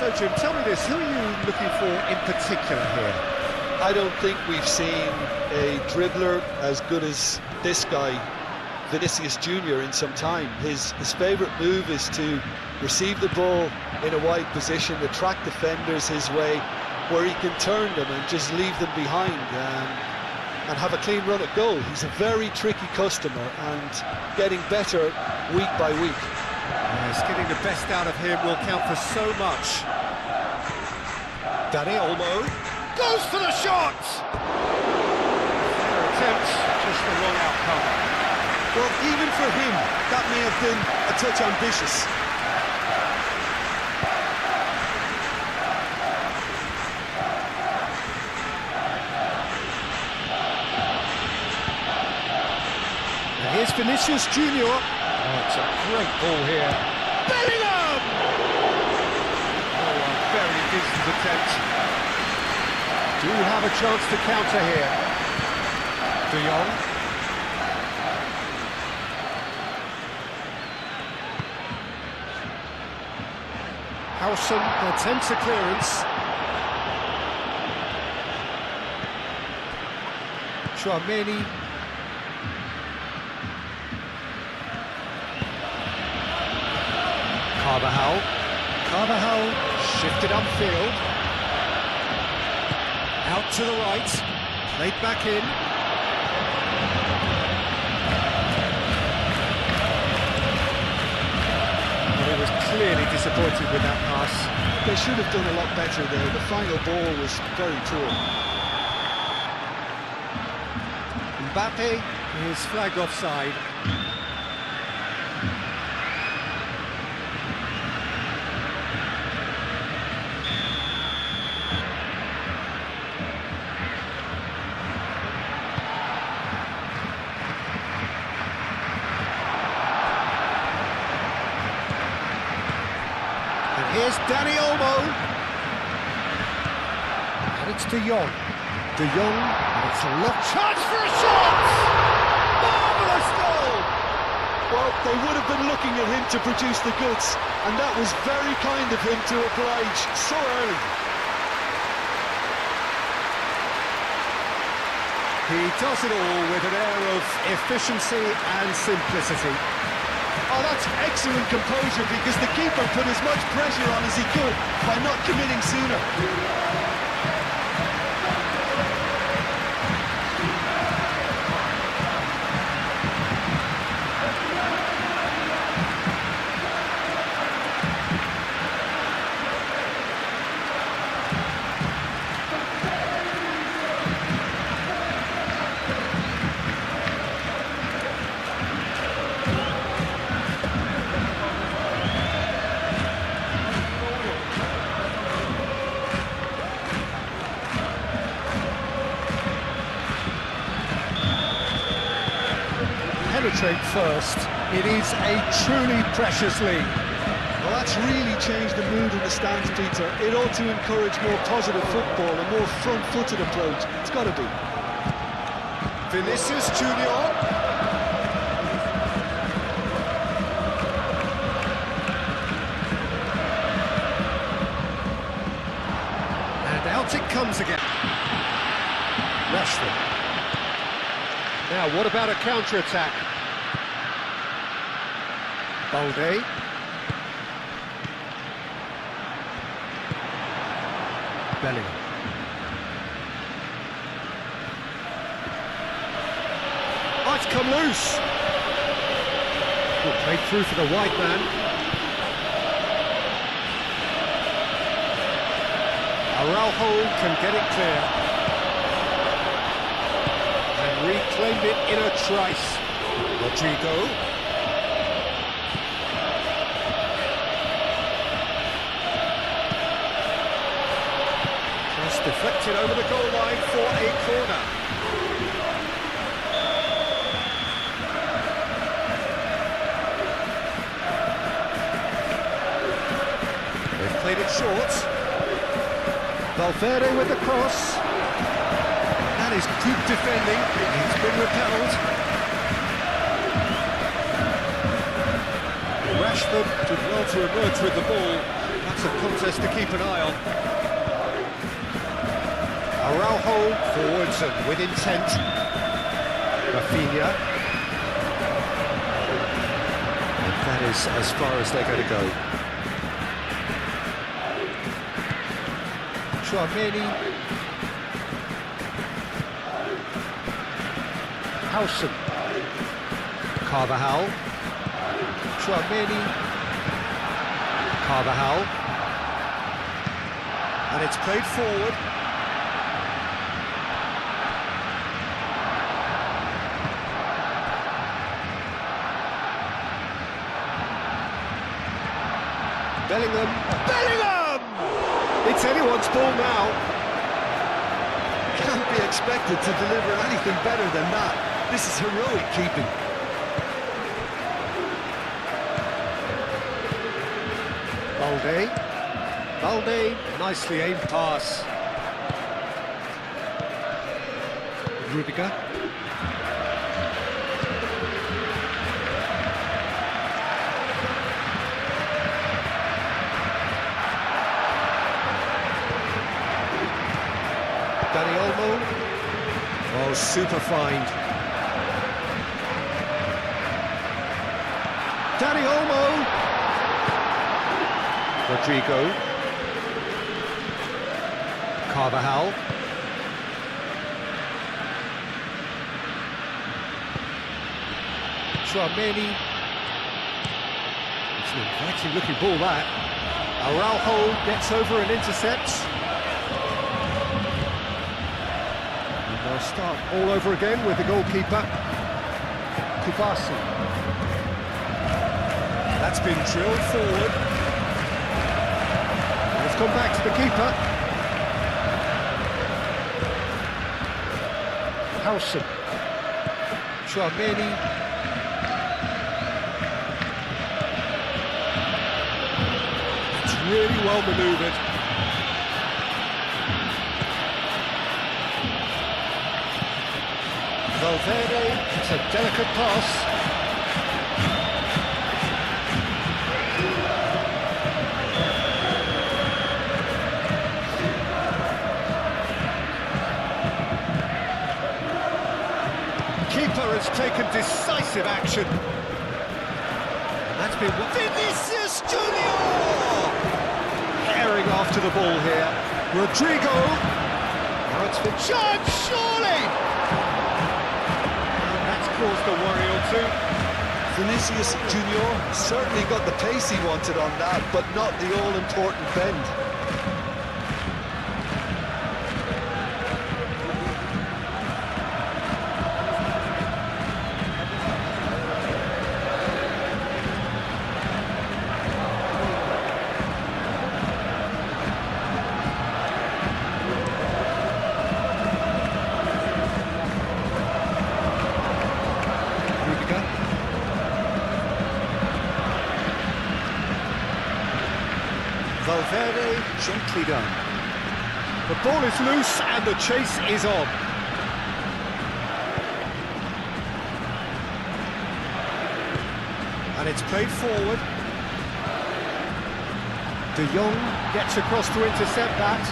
So, Jim, tell me this, who are you looking for in particular here? I don't think we've seen a dribbler as good as this guy, Vinicius Junior, in some time. His favourite move is to receive the ball in a wide position, attract defenders his way, where he can turn them and just leave them behind and have a clean run at goal. He's a very tricky customer and getting better week by week. Yes, getting the best out of him will count for so much. Dani Olmo goes for the shot! Fair attempt, just the wrong outcome. Well, even for him, that may have been a touch ambitious. And here's Vinicius Junior. Oh, it's a great ball here. Bellingham! Oh, a very decent attempt. Do have a chance to counter here. De Jong. Howson attempts a clearance. Chouameni. Carvajal shifted upfield. Out to the right. Played back in. Well, he was clearly disappointed with that pass. They should have done a lot better there. The final ball was very poor. Mbappe is flagged offside. Here's Dani Olmo. And it's De Jong. De Jong, and it's a left chance for a shot! Marvellous goal! Well, they would have been looking at him to produce the goods, and that was very kind of him to oblige so early. He does it all with an air of efficiency and simplicity. Oh, that's excellent composure, because the keeper put as much pressure on as he could by not committing sooner. Penetrate first. It is a truly precious lead. Well, that's really changed the mood in the stands, Peter. It ought to encourage more positive football, a more front-footed approach. It's got to be. Vinicius Junior. And out it comes again. Rashford. Now, what about a counter-attack? Balde. Bellingham. Oh, it's come loose. Good played through for the wide man. Araujo can get it clear. And reclaimed it in a trice. Rodrigo. Deflected over the goal line for a corner. They've played it short. Valverde with the cross. That is good defending. He's been repelled. Rashford did well to emerge with the ball. That's a contest to keep an eye on. Araujo forwards and with intent. Rafinha. And that is as far as they're going to go. Tchouaméni. Howson. Carvajal. Tchouaméni. Carvajal. And it's played forward. Bellingham! It's anyone's ball now. Can't be expected to deliver anything better than that. This is heroic keeping. Balde, nicely aimed pass. Rudiger. Dani Olmo. Oh, super find. Dani Olmo. Rodrigo. Carvajal. Tchouaméni. It's an inviting looking ball that. Araujo gets over and intercepts. They'll start all over again with the goalkeeper, Kubasi. That's been drilled forward. And it's gone back to the keeper. Howson. Tchouaméni. It's really well manoeuvred. Valverde, it's a delicate pass. Keeper has taken decisive action. And that's been Vinicius Junior! Herring after the ball here. Rodrigo. Now it's for chance, surely! Caused a worry or two. Vinicius Junior certainly got the pace he wanted on that, but not the all-important bend. Valverde, gently done. The ball is loose and the chase is on. And it's played forward. De Jong gets across to intercept that.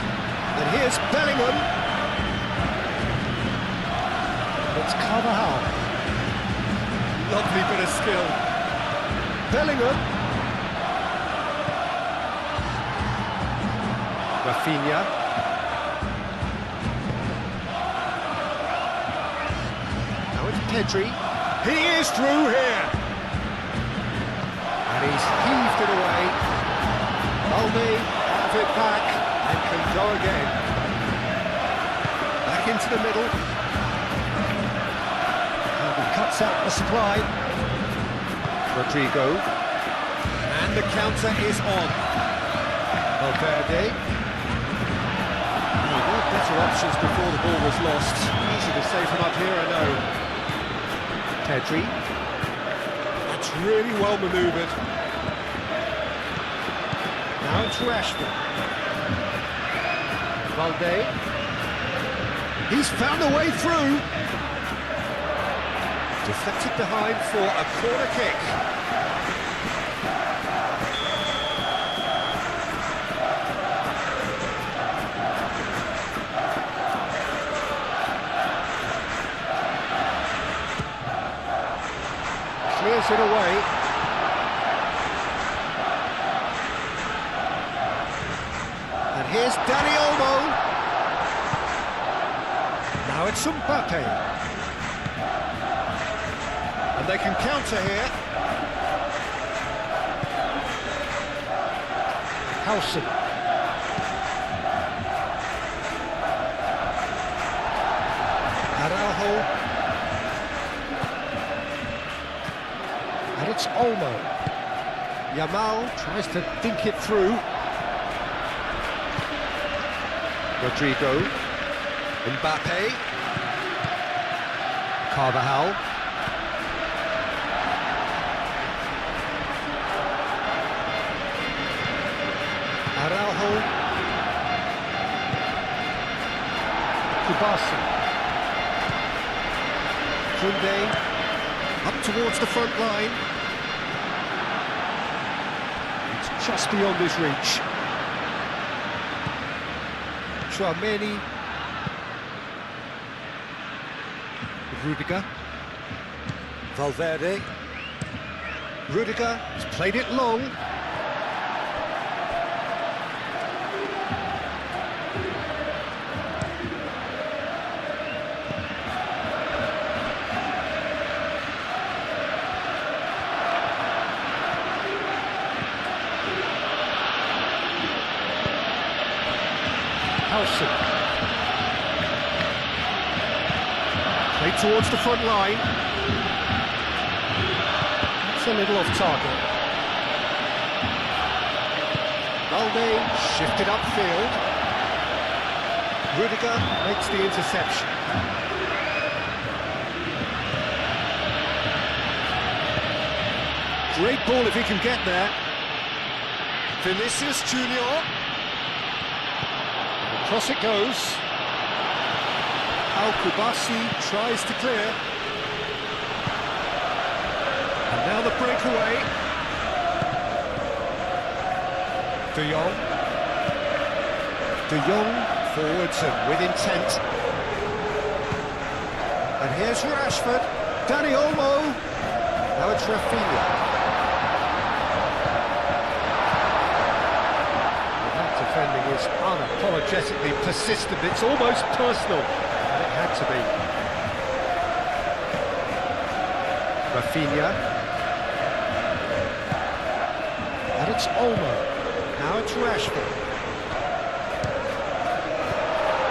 And here's Bellingham. It's Carvajal. Lovely bit of skill. Bellingham. Rafinha. Now it's Pedri. He is through here. And he's heaved it away. Balde out of it back and can go again. Back into the middle. And he cuts out the supply. Rodrigo. And the counter is on. Valverde. Better options before the ball was lost. Easy to say from up here, I know. Pedri. That's really well manoeuvred. Now it's Rashford. Balde. He's found a way through. Deflected behind for a corner kick. puts it away. And here's Dani Olmo. Now it's Mbappe. And they can counter here. Howson. Araujo. And it's Olmo. Yamal tries to think it through. Rodrigo. Mbappe. Carvajal. Araujo. Kubasi. Koundé. Up towards the front line. It's just beyond his reach. Tchouaméni. Rudiger. Valverde. Rudiger has played it long. Howson. Played towards the front line. It's a little off target. Valde shifted upfield. Rudiger makes the interception. Great ball if he can get there. Vinicius Junior. Across it goes. Kubasi tries to clear. And now the breakaway. De Jong. De Jong forwards and with intent. And here's Rashford. Dani Olmo. Now it's Rafinha. Defending is unapologetically persistent. It's almost personal, and it had to be. Rafinha. And it's Olmo. Now it's Rashford.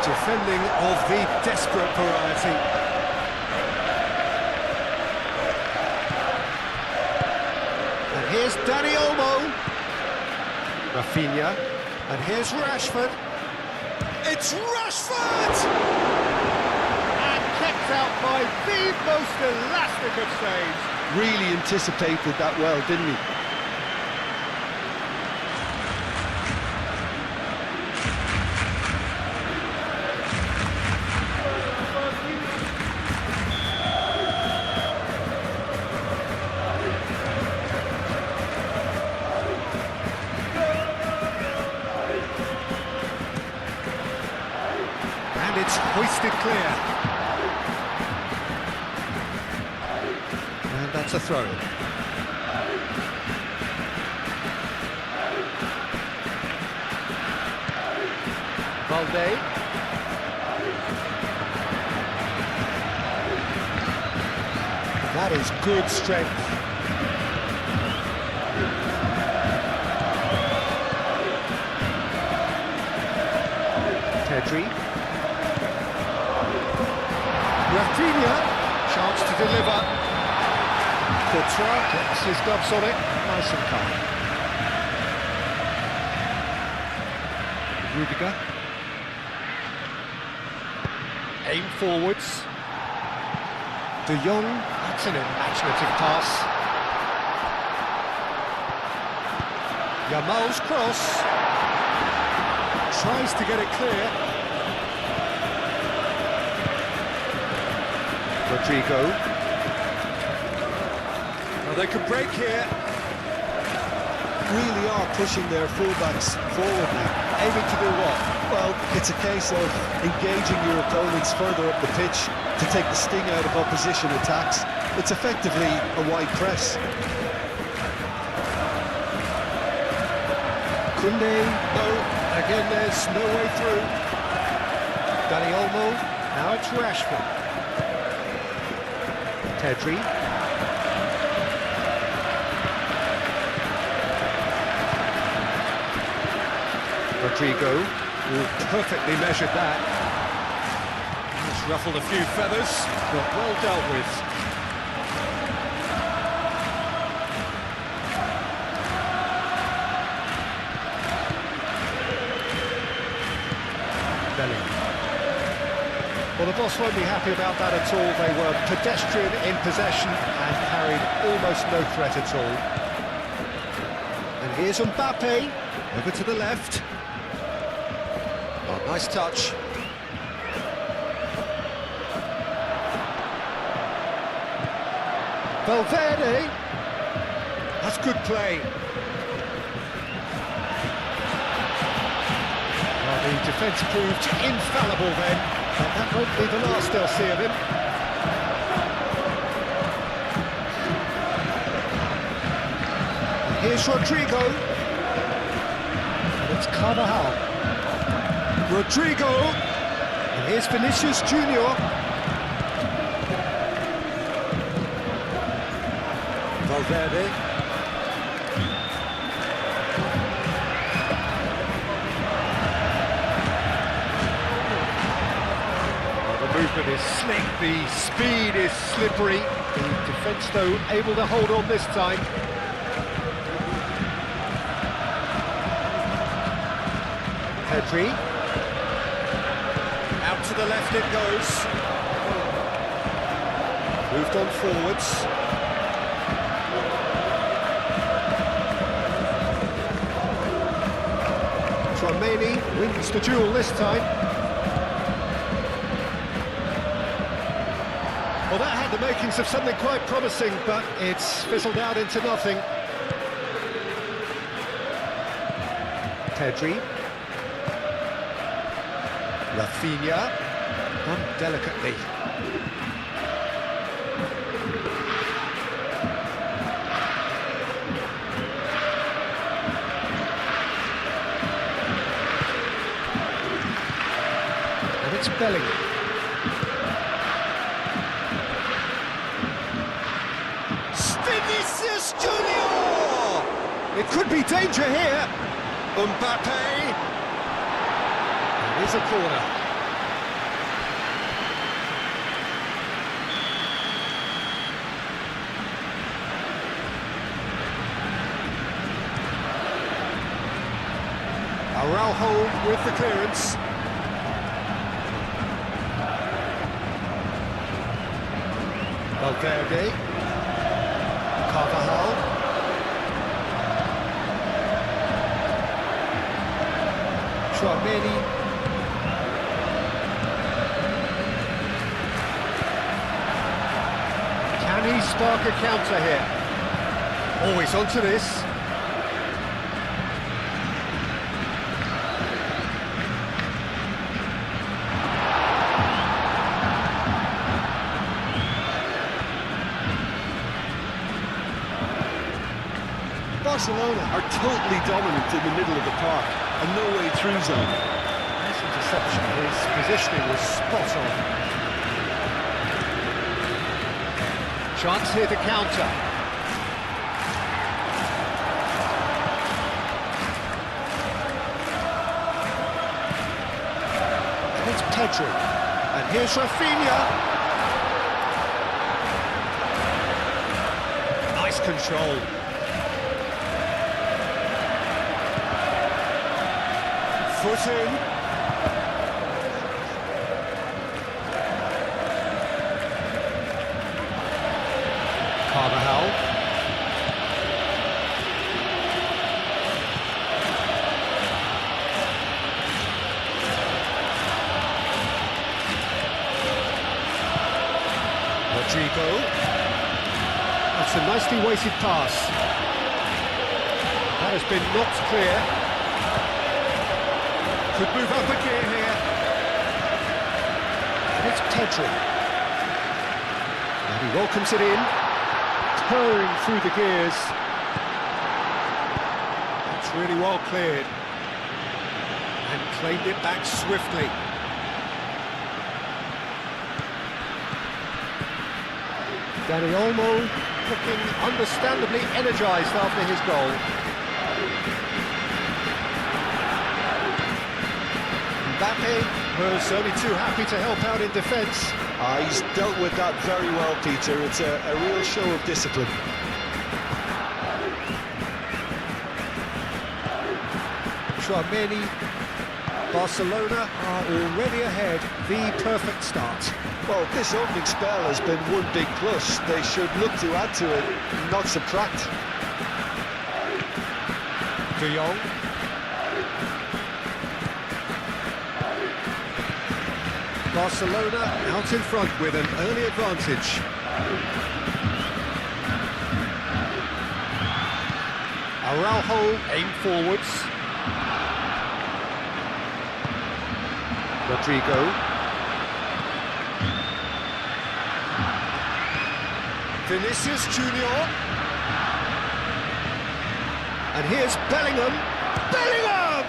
Defending of the desperate variety. And here's Dani Olmo. Rafinha. And here's Rashford. It's Rashford! And kept out by the most elastic of saves. Really anticipated that well, didn't he? It's hoisted clear. And that's a throw. Valde. That is good strength. Pedri. Rafinha, chance to deliver. Courtois gets his gloves on it, nice and calm. Rudiger. Aim forwards. De Jong, that's an imaginative pass. Yamal's cross. Tries to get it clear. Rodrigo. Well, they could break here. Really are pushing their fullbacks forward now. aiming to do what? Well, it's a case of engaging your opponents further up the pitch to take the sting out of opposition attacks. It's effectively a wide press. Koundé, no, again there's no way through. Dani Olmo, now it's Rashford. Pedri. Rodrigo, perfectly measured that. Just ruffled a few feathers, but well dealt with. Well, the boss won't be happy about that at all. They were pedestrian in possession and carried almost no threat at all. And here's Mbappe, over to the left. Oh, nice touch. Valverde. That's good play. Well, the defence proved infallible then. But that won't be the last they'll see of him. And here's Rodrigo. And it's Carvajal. Rodrigo. And here's Vinicius Junior. Valverde. The movement is slick, the speed is slippery. The defence, though, able to hold on this time. Pedri. Out to the left it goes. Moved on forwards. Tchouaméni wins the duel this time. Well, that had the makings of something quite promising, but it's fizzled out into nothing. Pedri. Rafinha. Done delicately. And it's Bellingham. Vinicius Junior! It could be danger here. Mbappe. It is a corner. Araujo with the clearance. Valverde. Carvajal. Tchouaméni. Can he spark a counter here? Always onto this. Barcelona are totally dominant in the middle of the park, and no way through zone. Nice interception, his positioning was spot on. Chance here to counter. And it's Pedri. And here's Rafinha. Nice control. Foot in. Carvajal. Rodrigo. That's a nicely weighted pass. That has been knocked clear. Could move up a gear here. And it's Pedri. And he welcomes it in. Purring through the gears. It's really well cleared. And claimed it back swiftly. Dani Olmo looking understandably energised after his goal. Mbappe was only too happy to help out in defence. He's dealt with that very well, Peter. It's a real show of discipline. Tchouameni, Barcelona are already ahead. The perfect start. Well, this opening spell has been one big plus. They should look to add to it, not subtract. De Jong. Barcelona out in front with an early advantage. Araujo aim forwards. Rodrigo. Vinicius Junior. And here's Bellingham. Bellingham!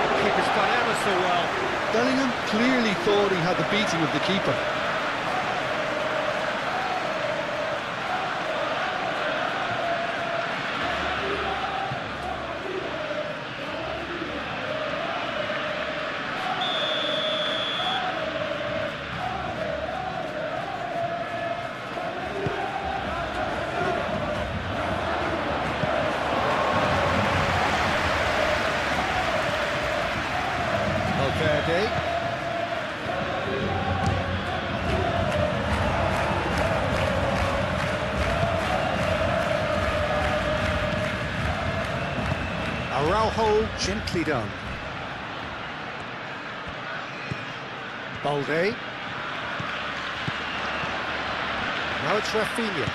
The keeper's done ever so well. Bellingham clearly thought he had the beating of the keeper. Valverde. Araujo gently done. Balde. Now it's Rafinha.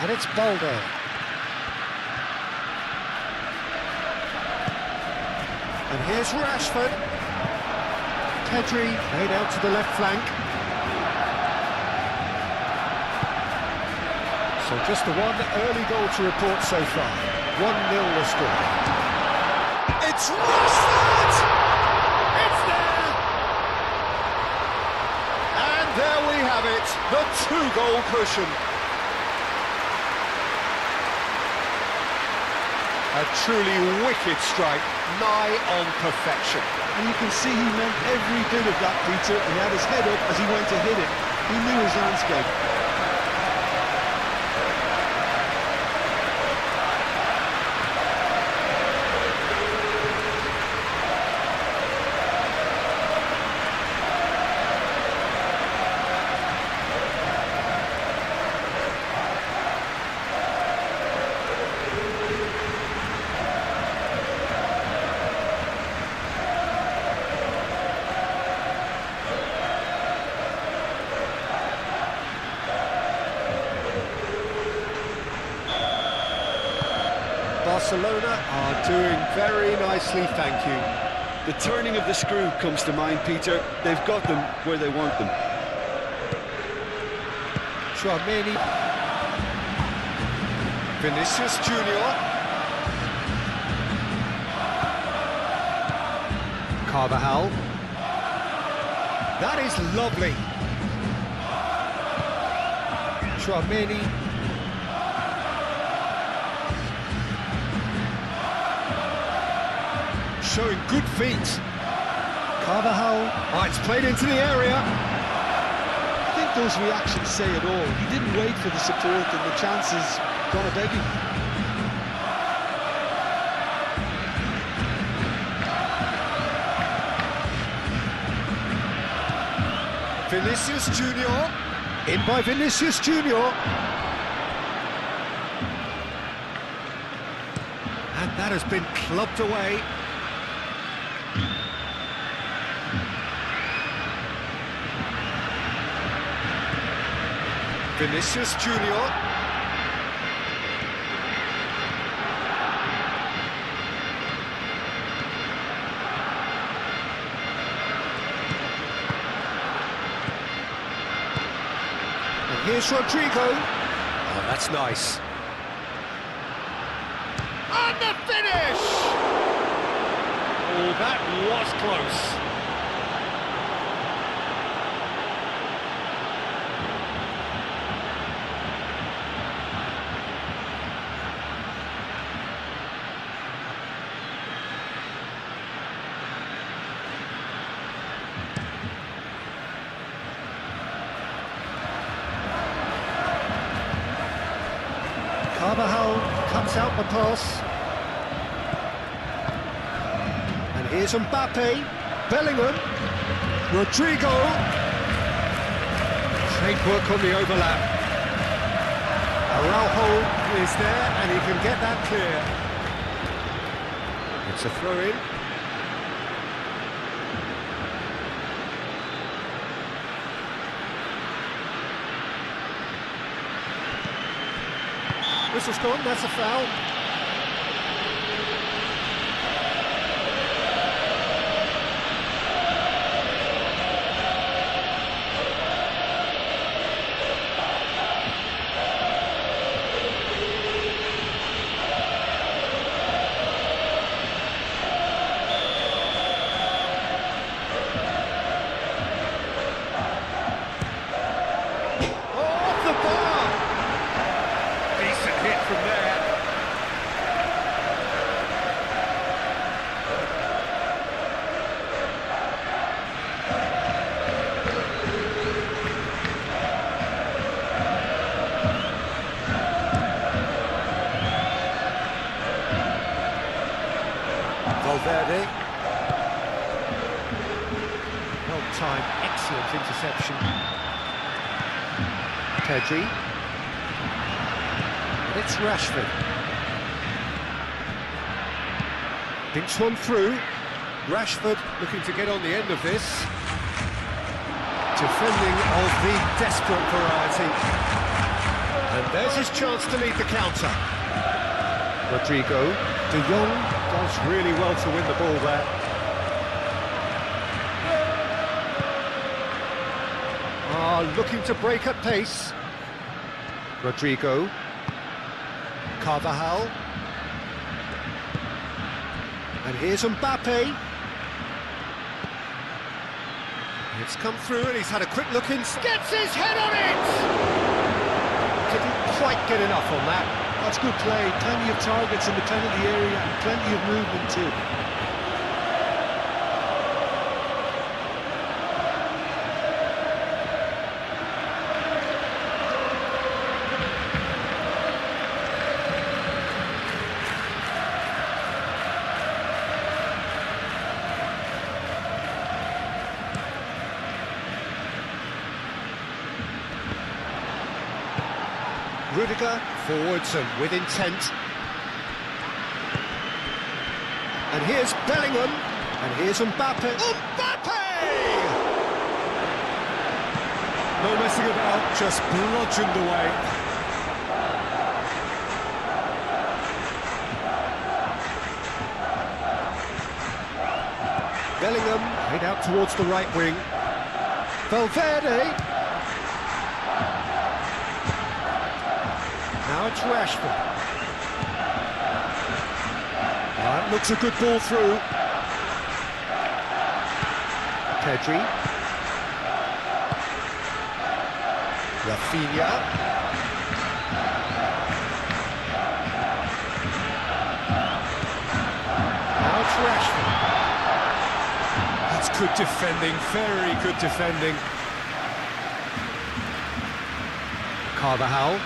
And it's Balde. And here's Rashford. Pedri made out to the left flank. So just the one early goal to report so far. 1-0 the score. It's Rashford! It's there! And there we have it, the 2-goal cushion. A truly wicked strike, nigh on perfection. And you can see he meant every bit of that, Peter. He had his head up as he went to hit it. He knew his landscape. Barcelona are doing very nicely, thank you. The turning of the screw comes to mind, Peter. They've got them where they want them. Tchouameni. Vinicius Junior. Carvajal. That is lovely. Tchouameni. Showing good feet. Carvajal. Oh, it's played into the area. I think those reactions say it all. He didn't wait for the support and the chances gonna beg him. Vinicius Junior. In by Vinicius Junior. And that has been clubbed away. Vinicius Junior. Here's Rodrigo. Oh, that's nice. And the finish! Oh, that was close. Carvajal cuts out the pass. And here's Mbappe, Bellingham, Rodrigo. Great work on the overlap. Araujo is there and he can get that clear. It's a throw-in. Whistle's gone, that's a foul. Off the bar! Decent hit from there. Valverde. Well-timed, excellent interception. Pedri. It's Rashford. Dinks one through. Rashford looking to get on the end of this. Defending of the desperate variety. And there's his chance to lead the counter. Rodrigo. De Jong does really well to win the ball there. Looking to break at pace. Rodrigo. Carvajal. And here's Mbappe. It's come through and he's had a quick look in. Gets his head on it! Didn't quite get enough on that. That's good play, plenty of targets in the penalty area and plenty of movement too. Rudiger forwards and with intent. And here's Bellingham. And here's Mbappe. Mbappe! No messing about, just bludgeoned away. Bellingham head out towards the right wing. Valverde. Now it's Rashford. That looks a good ball through. Pedri. Rafinha. Now it's Rashford. That's good defending, very good defending. Carvajal.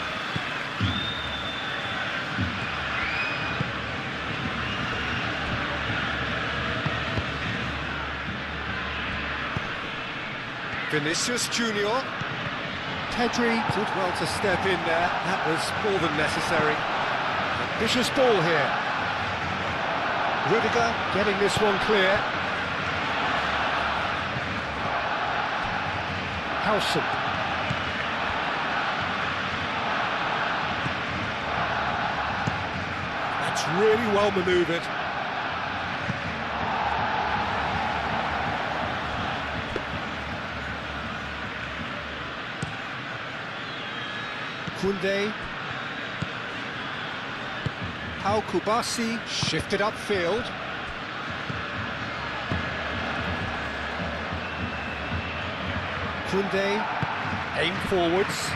Vinicius Junior. Pedri did well to step in there. That was more than necessary. Ambitious ball here. Rudiger getting this one clear. Howson. That's really well manoeuvred. Koundé. Pau Kubasi shifted upfield. Koundé, aim forwards.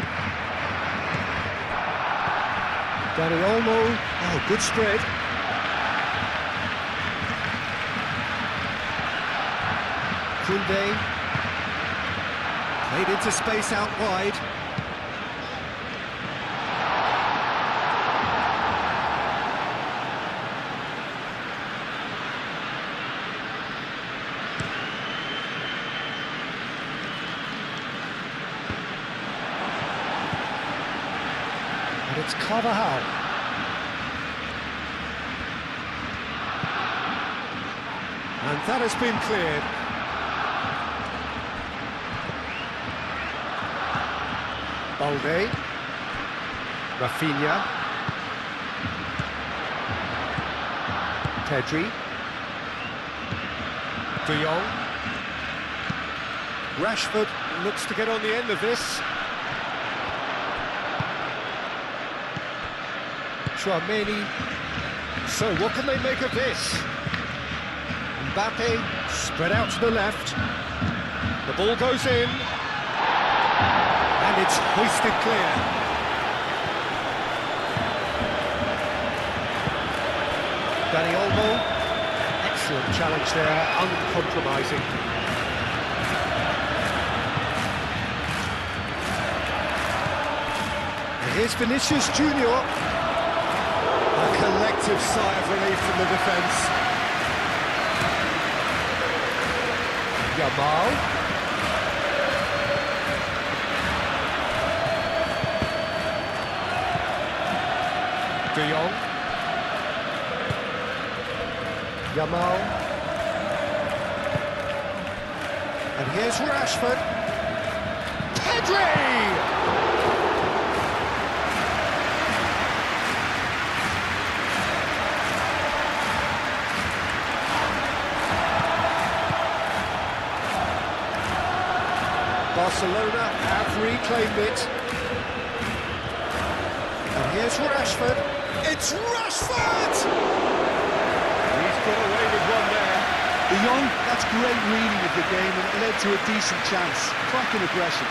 Dani Olmo, oh, good spread. Koundé, played into space out wide. And it's Carvajal. And that has been cleared. Balde, Rafinha, Pedri, De Jong, Rashford looks to get on the end of this. Chouameni, so what can they make of this? Mbappe, spread out to the left, the ball goes in. And it's hoisted clear. Dani Olmo, excellent challenge there, uncompromising. And here's Vinicius Junior. A collective sigh of relief from the defence. Yamal. De Jong, Yamal, and here's Rashford, Pedri! Barcelona have reclaimed it, and here's Rashford. It's Rashford! He's got away with one there. De Jong, that's great reading of the game, and it led to a decent chance. Cracking aggression.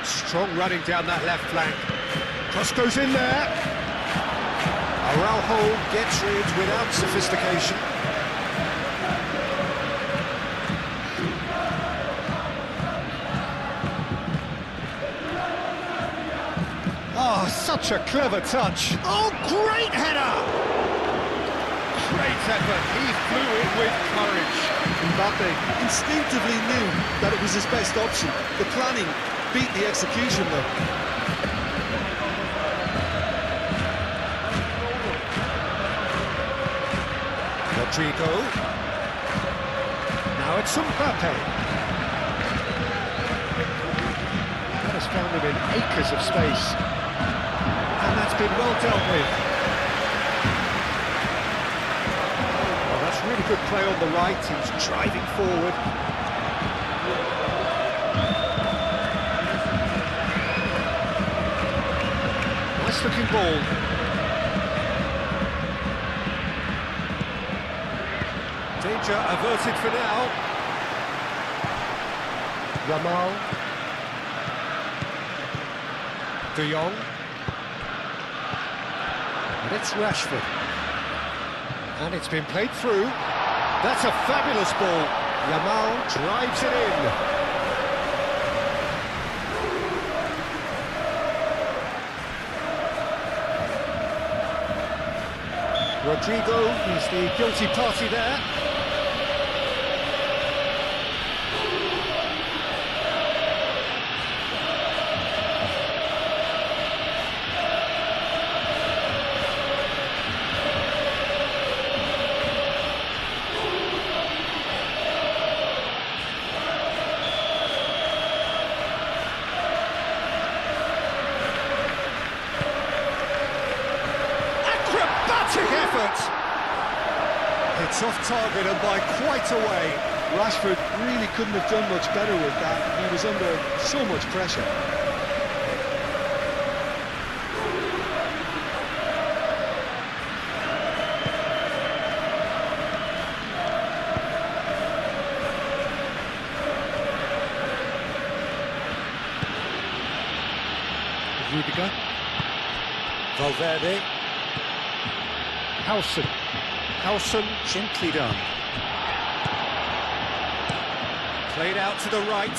Strong running down that left flank. Cross goes in there. Araujo gets rid without sophistication. Oh, such a clever touch. Oh, great header! Great effort. He flew in with courage. Mbappe instinctively knew that it was his best option. The planning beat the execution though. Rodrigo. Now it's Mbappe. That has found him in acres of space. And that's been well dealt with. Well, that's really good play on the right. He's driving forward. Nice looking ball. Danger averted for now. Yamal. De Jong. And it's Rashford. And it's been played through. That's a fabulous ball. Yamal drives it in. Rodrigo is the guilty party there. effort. It's off target and by quite a way. Rashford really couldn't have done much better with that. He was under so much pressure. Rudiger. Valverde. Howson. Howson gently done. Played out to the right.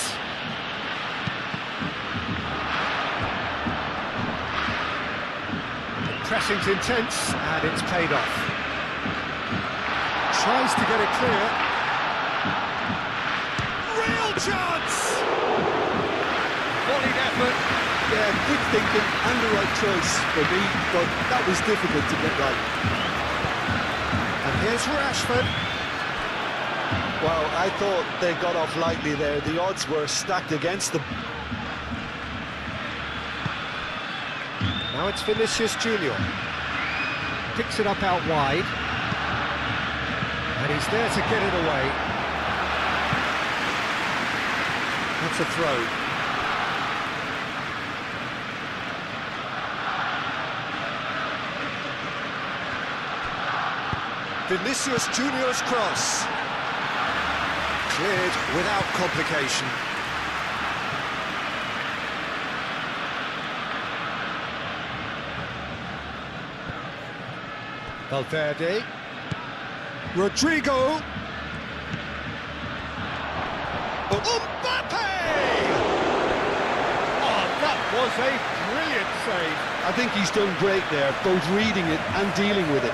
The pressing's intense and it's paid off. Tries to get it clear. Real chance! Volleyed effort. Yeah, good thinking and the right choice for me, but that was difficult to get right. And here's Rashford. Well, I thought they got off lightly there. The odds were stacked against them. Now it's Vinicius Junior. Picks it up out wide. And he's there to get it away. That's a throw. Vinicius Junior's cross. Cleared without complication. Valverde. Rodrigo. Mbappe! Oh, that was a brilliant save. I think he's done great there, both reading it and dealing with it.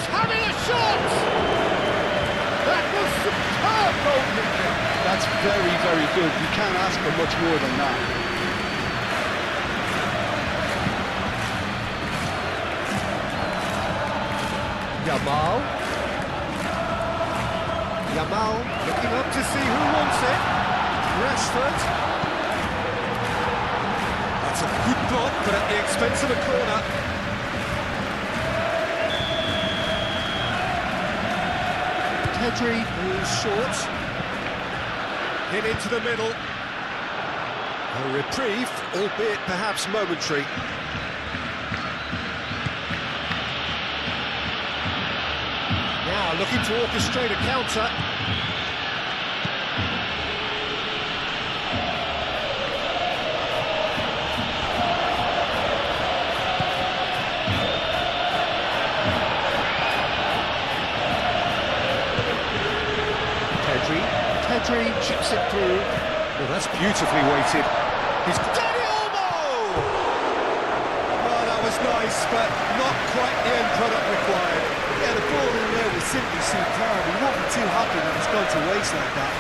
Having a shot! That was superb goalkeeping. That's very, very good. You can't ask for much more than that. Yamal. Yamal looking up to see who wants it. Rashford. That's a good block, but at the expense of a corner. Pedri moves short. Hit into the middle. A reprieve, albeit perhaps momentary. Now looking to orchestrate a counter. Pedri chips it through. Well, that's beautifully weighted. He's Dani Olmo! Well, that was nice, but not quite the end product required. Yeah, the ball in there was simply superb. He won't be too happy that it's gone to waste like that.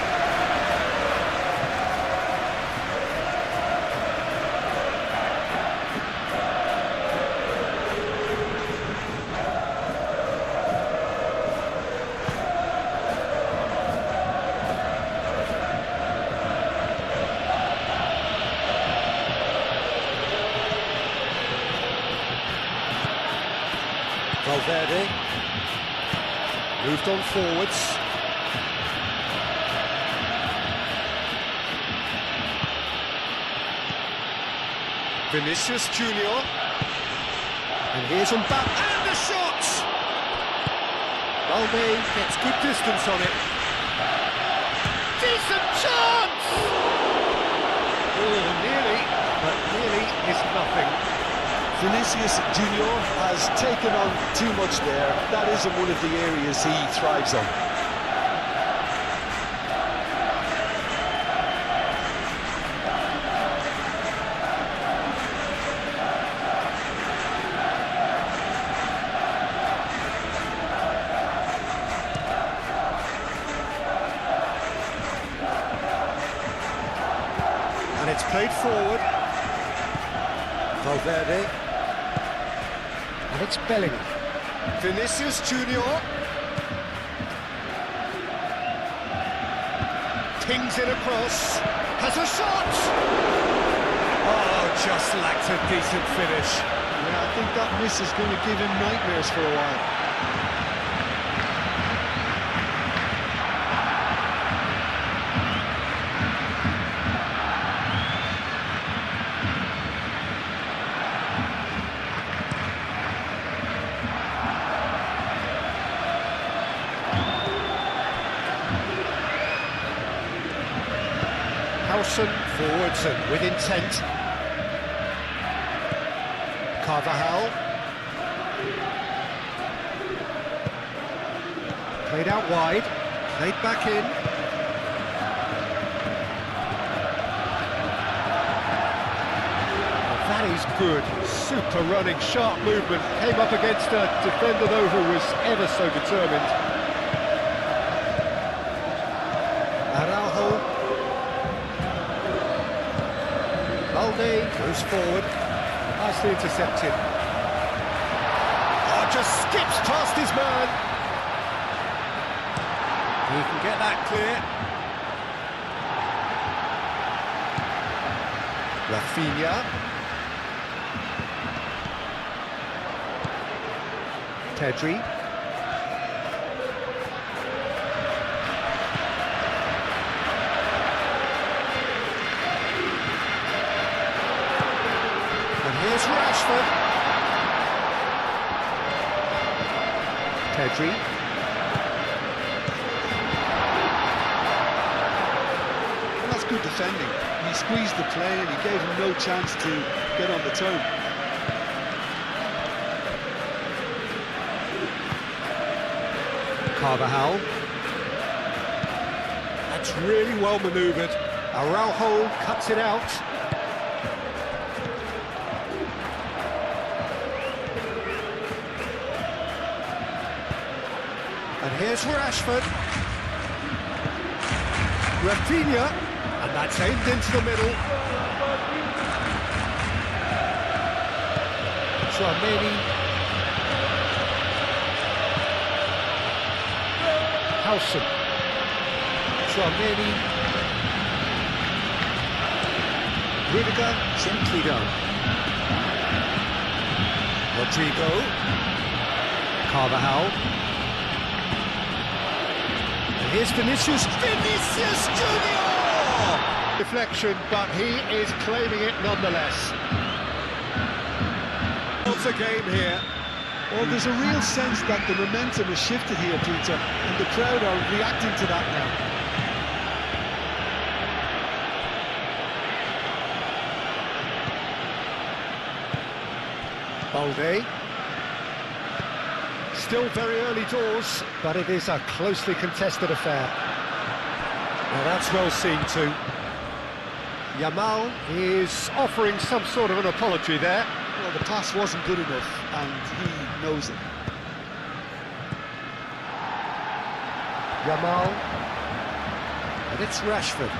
Valverde moved on forwards. Vinicius Junior. And here's Mbappe. And the shot! Valde gets good distance on it. Decent chance! Oh, nearly, but nearly is nothing. Vinicius Junior has taken on too much there. That isn't one of the areas he thrives on. played forward. Valverde. And it's Bellingham. Vinicius Junior. Pings it across. Has a shot! Oh, just lacked a decent finish. Yeah, I think that miss is going to give him nightmares for a while. Forwards and with intent. Carvajal. Played out wide. Played back in. Well, that is good. Super running, sharp movement. Came up against a defender though who was ever so determined. Araujo. Balde goes forward, nicely intercepted. Oh, just skips past his man. He can get that clear. Rafinha. Pedri. Here's Rashford. Pedri. Well, that's good defending. He squeezed the play and he gave him no chance to get on the toe. Carvajal. That's really well manoeuvred. Araujo cuts it out. And here's Rashford. Rafinha, and that's aimed into the middle. Tchouaméni. Howson. Tchouaméni. Rudiger, gently done. Rodrigo. Carvajal. Here's Vinicius Junior! Deflection, but he is claiming it nonetheless. What's a game here? Well, there's a real sense that the momentum has shifted here, Peter, and the crowd are reacting to that now. Balde. Still very early doors, but it is a closely contested affair. Now that's well seen too. Yamal is offering some sort of an apology there. Well, the pass wasn't good enough, and he knows it. Yamal. And it's Rashford.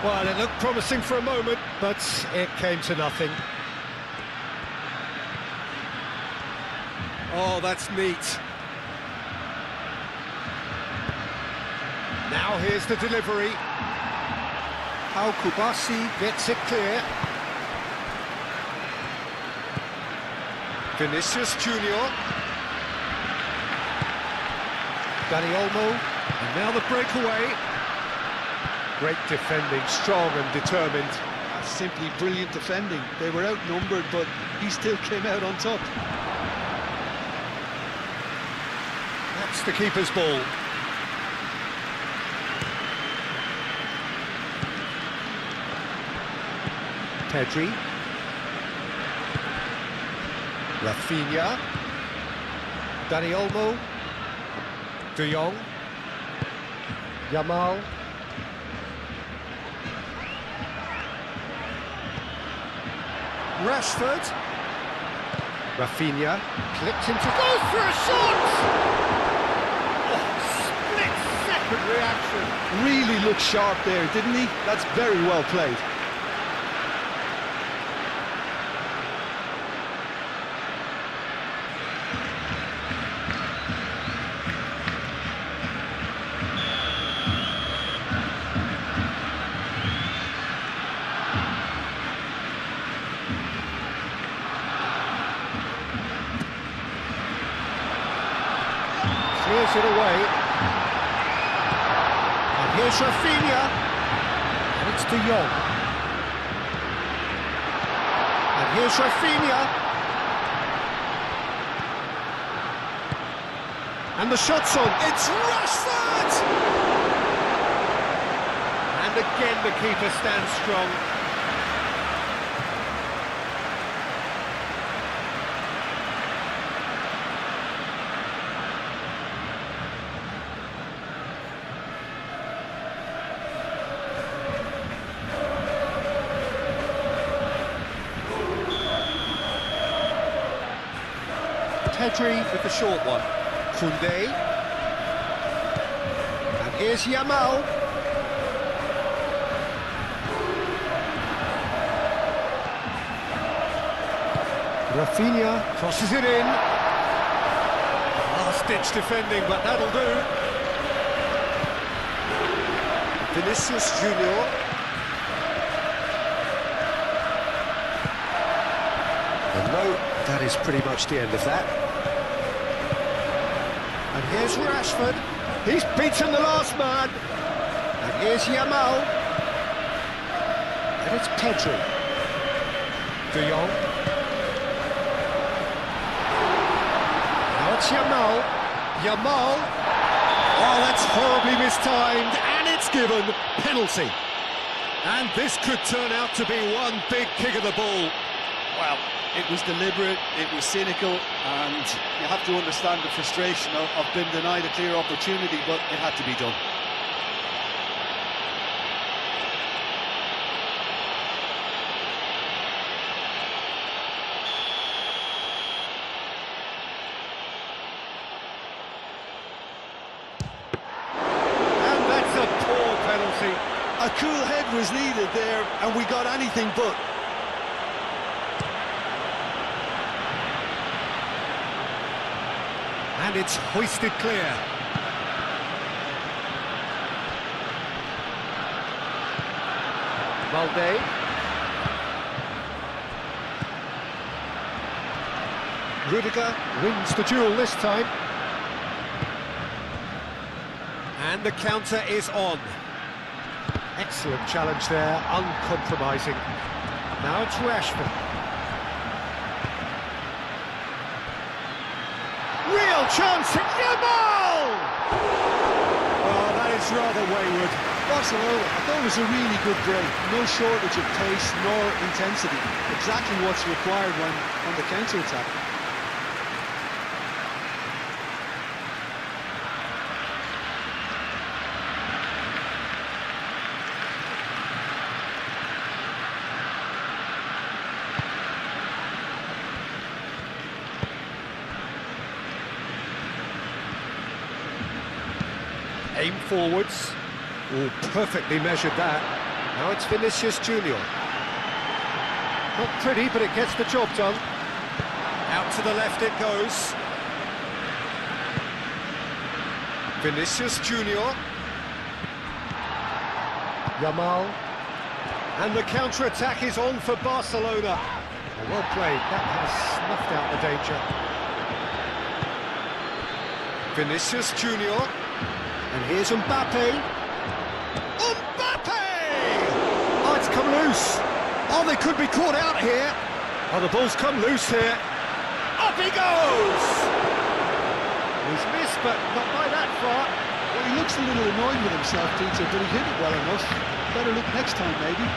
Well, it looked promising for a moment, but it came to nothing. Oh, that's neat. Now here's the delivery. How Kubasi gets it clear. Vinicius Junior. Dani Olmo. And now the breakaway. Great defending, strong and determined. That's simply brilliant defending. They were outnumbered, but he still came out on top. That's the keeper's ball. Pedri. Rafinha. Dani Olmo. De Jong. Yamal. Rashford. Rafinha. Clipped into goal for a shot! quick reaction. Really looked sharp there, didn't he? That's very well played. Clears it away. And here's Rafinha. And it's De Jong. And here's Rafinha. And the shot's on. It's Rashford! And again the keeper stands strong. Pedri with the short one. Koundé. And here's Yamal. Rafinha crosses it in. Last-ditch defending, but that'll do. Vinicius Junior. And no, that is pretty much the end of that. And here's Rashford. He's beaten the last man. And here's Yamal. And it's Pedri. De Jong. Now it's Yamal. Yamal. Oh, that's horribly mistimed. And it's given. Penalty. And this could turn out to be one big kick of the ball. Well, it was deliberate, it was cynical, and you have to understand the frustration of being denied a clear opportunity, but it had to be done. And that's a poor penalty. A cool head was needed there, and we got anything but. And it's hoisted clear. Valde. Rudiger wins the duel this time. And the counter is on. Excellent challenge there, uncompromising. Now it's Rashford. Real chance, Yamal! Oh, that is rather wayward. Barcelona, I thought it was a really good break. No shortage of pace nor intensity. Exactly what's required when on the counter-attack. Aim forwards. Oh, perfectly measured that. Now it's Vinicius Junior. Not pretty, but it gets the job done. Out to the left it goes. Vinicius Junior. Yamal. And the counter-attack is on for Barcelona. Oh, well played. That has snuffed out the danger. Vinicius Junior. And here's Mbappe. Mbappe! Oh, it's come loose. Oh, they could be caught out here. Oh, the ball's come loose here. Up he goes! He's missed, but not by that far. Well, he looks a little annoyed with himself, Peter, but he hit it well enough. Better look next time, maybe.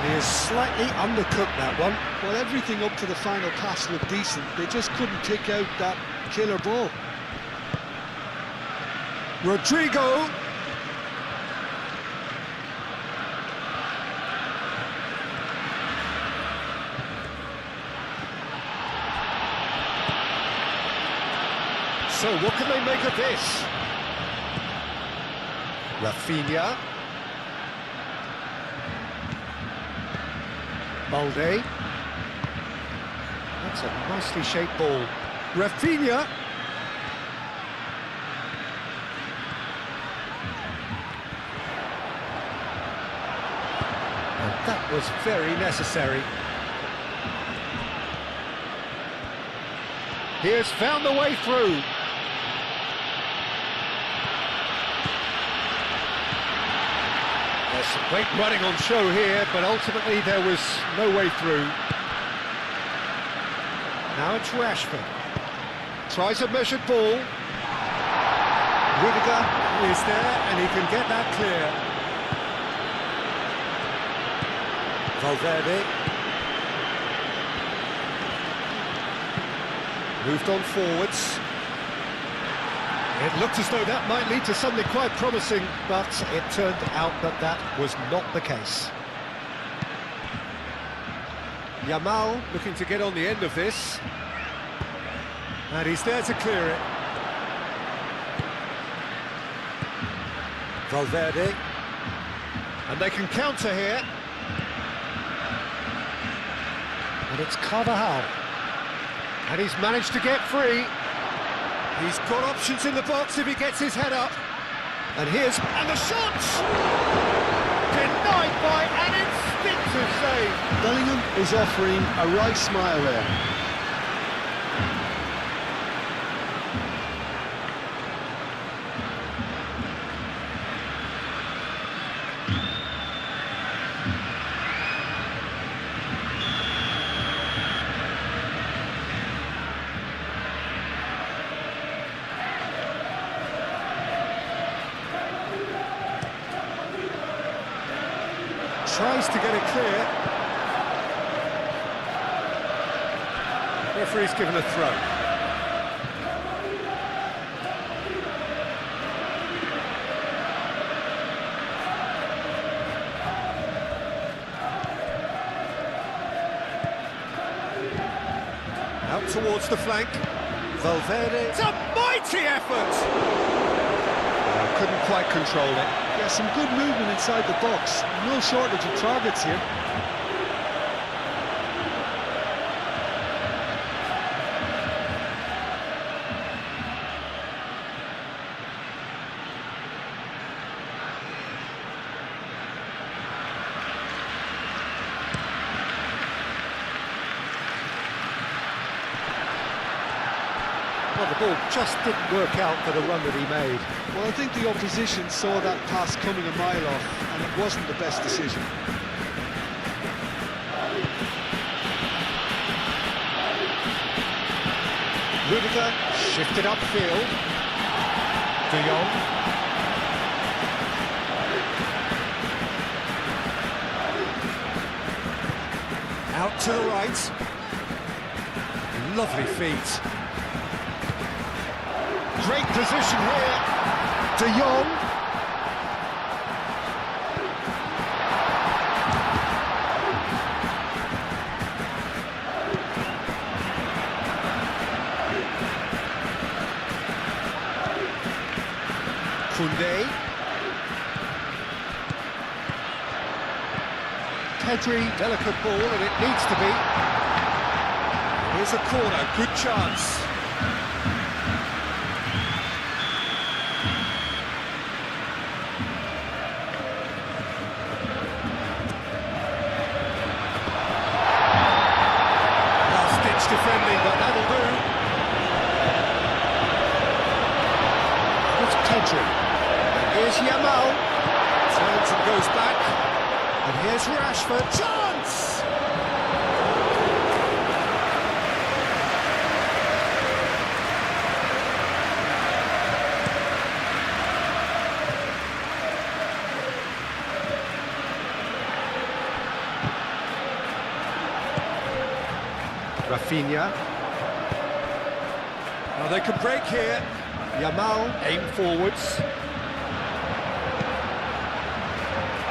He is slightly undercooked, that one. Well, everything up to the final pass looked decent. They just couldn't kick out that killer ball. Rodrigo. So what can they make of this? Rafinha. Balde. That's a nicely shaped ball. Rafinha. And that was very necessary. He has found the way through. There's some great running on show here, but ultimately there was no way through. Now it's Rashford. Tries a measured ball. Rudiger is there, and he can get that clear. Valverde. Moved on forwards. It looked as though that might lead to something quite promising, but it turned out that that was not the case. Yamal looking to get on the end of this. And he's there to clear it. Valverde. And they can counter here. And it's Carvajal. And he's managed to get free. He's got options in the box if he gets his head up. And the shot! Denied by an instinctive save. Bellingham is offering a right smile there. Tries to get it clear. Referee's given a throw. Out towards the flank. Valverde. It's a mighty effort! Couldn't quite control it. Yeah, some good movement inside the box. No shortage of targets here. Well, the ball just didn't work out for the run that he made. Well, I think the opposition saw that pass coming a mile off, and it wasn't the best decision. Rudiger shifted upfield. De Jong. Out to the right. Lovely feet. Great position here. De Jong. Koundé. Pedri, delicate ball, and it needs to be. Here's a corner, good chance. Defending, but that'll do. It's Pedri. Here's Yamal. Turns and goes back. And here's Rashford. Chance! Rafinha. Now they could break here. Yamal, aim forwards.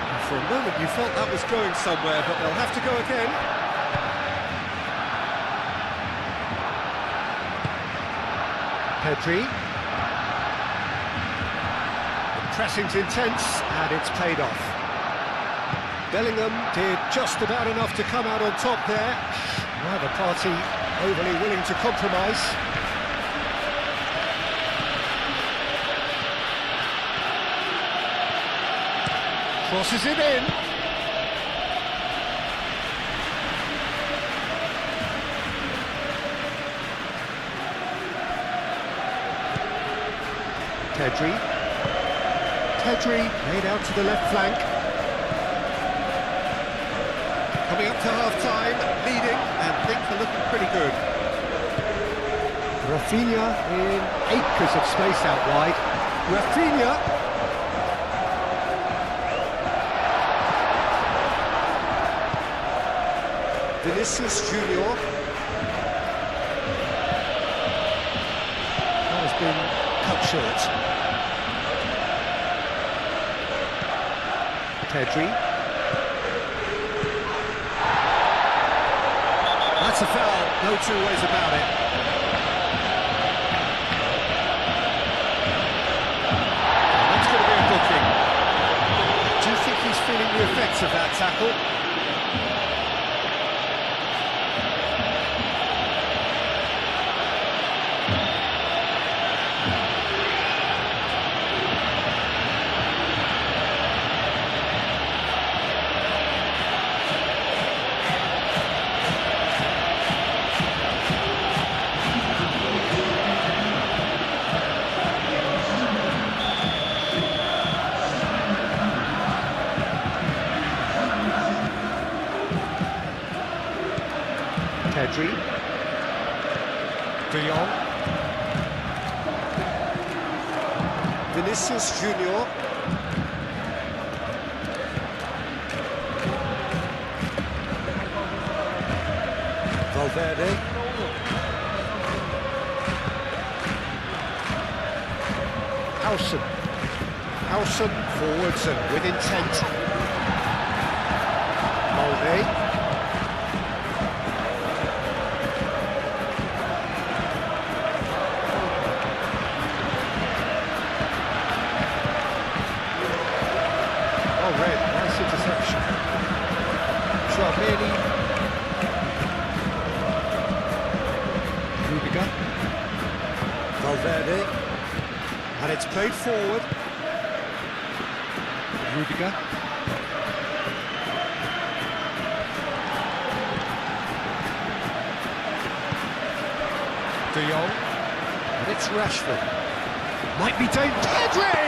And for a moment you felt that was going somewhere, but they'll have to go again. Pedri. The pressing's intense, and it's paid off. Bellingham did just about enough to come out on top there. Neither party overly willing to compromise. Crosses it in. Pedri made out to the left flank. Coming up to half-time, leading, and things are looking pretty good. Rafinha in acres of space out wide. Rafinha. Vinicius Junior. That has been cut short. Pedri. That's a foul, no two ways about it. And that's going to be a booking. Do you think he's feeling the effects of that tackle? Pedri, De Jong, Vinicius Junior, Valverde, Howson forwards and with intent, Molde. Nice interception. Tchouaméni. Rudiger. Valverde. And it's played forward. Rudiger. De Jong. And it's Rashford. Might be Pedri!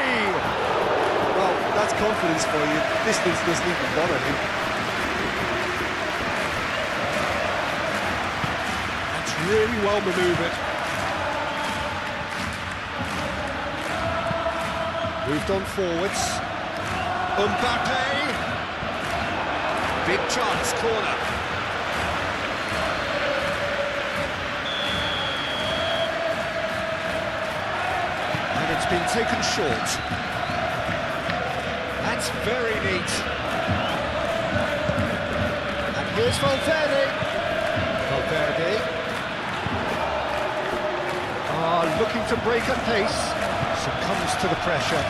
Well, that's confidence for you. Distance doesn't even bother him. That's really well manoeuvred. Moved on forwards. Mbappe! Big chance, corner. And it's been taken short. That's very neat. And here's Valverde. Looking to break at pace. Succumbs to the pressure.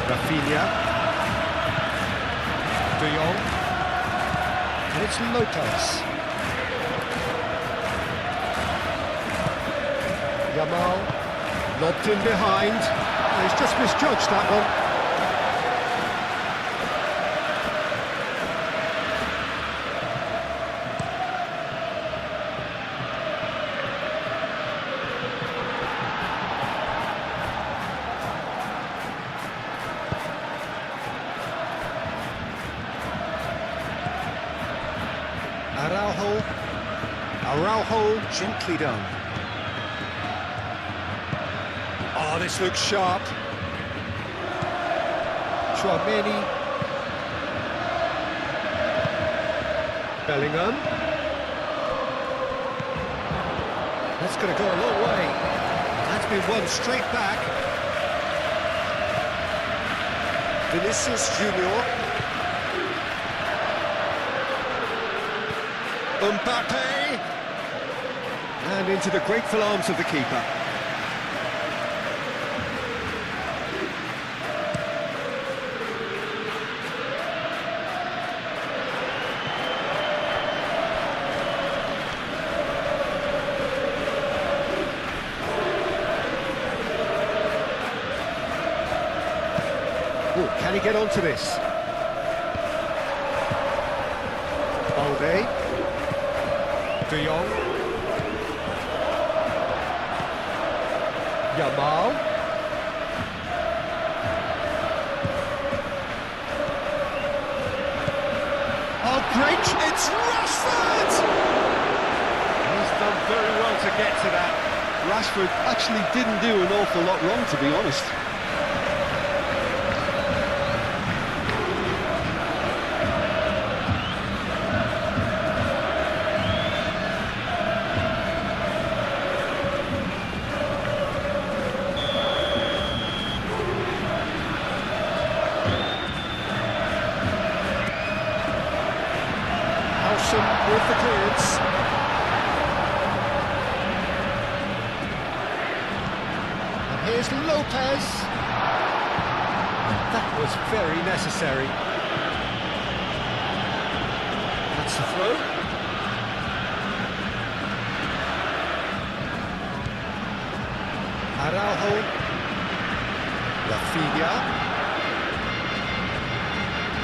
Rafinha. De Jong. And it's Lopez. Yamal. Lobbed in behind. He's just misjudged that one. Araujo, gently done. Oh, this looks sharp. Tchouaméni. Bellingham. Let's That's going to go a long way. That's been won straight back. Vinicius Junior. Mbappe. And into the grateful arms of the keeper. Ooh, can he get onto this? Balde. De Jong. Yamal. Oh, great! It's Rashford! He's done very well to get to that. Rashford actually didn't do an awful lot wrong, to be honest. With the clearance. And here's Lopez. That was very necessary. That's the throw. Araujo. Rafinha.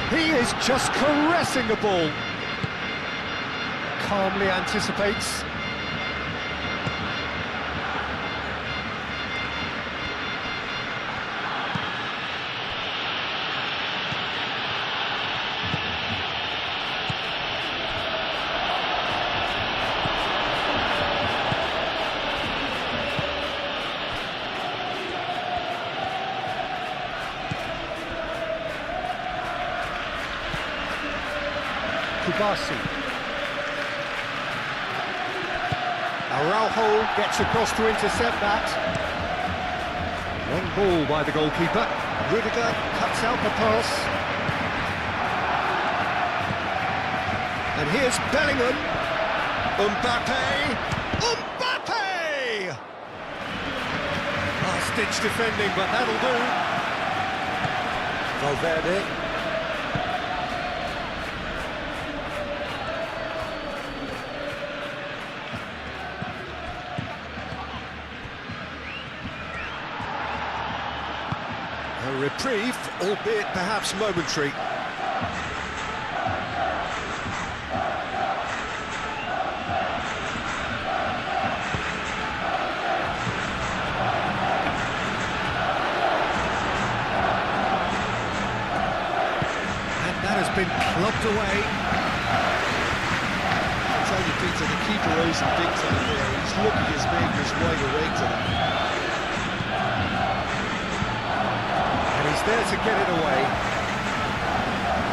He is just caressing the ball. Calmly anticipates. Kubasi. Araujo gets across to intercept that. Long ball by the goalkeeper. Rudiger cuts out the pass. And here's Bellingham. Mbappe. Mbappe! Last-ditch defending, but that'll do. Valverde. A reprieve, albeit perhaps momentary. And that has been clubbed away. I tell you, Peter, the keeper owes him big time there. He's lucky his maker's wide awake to him. He's there to get it away.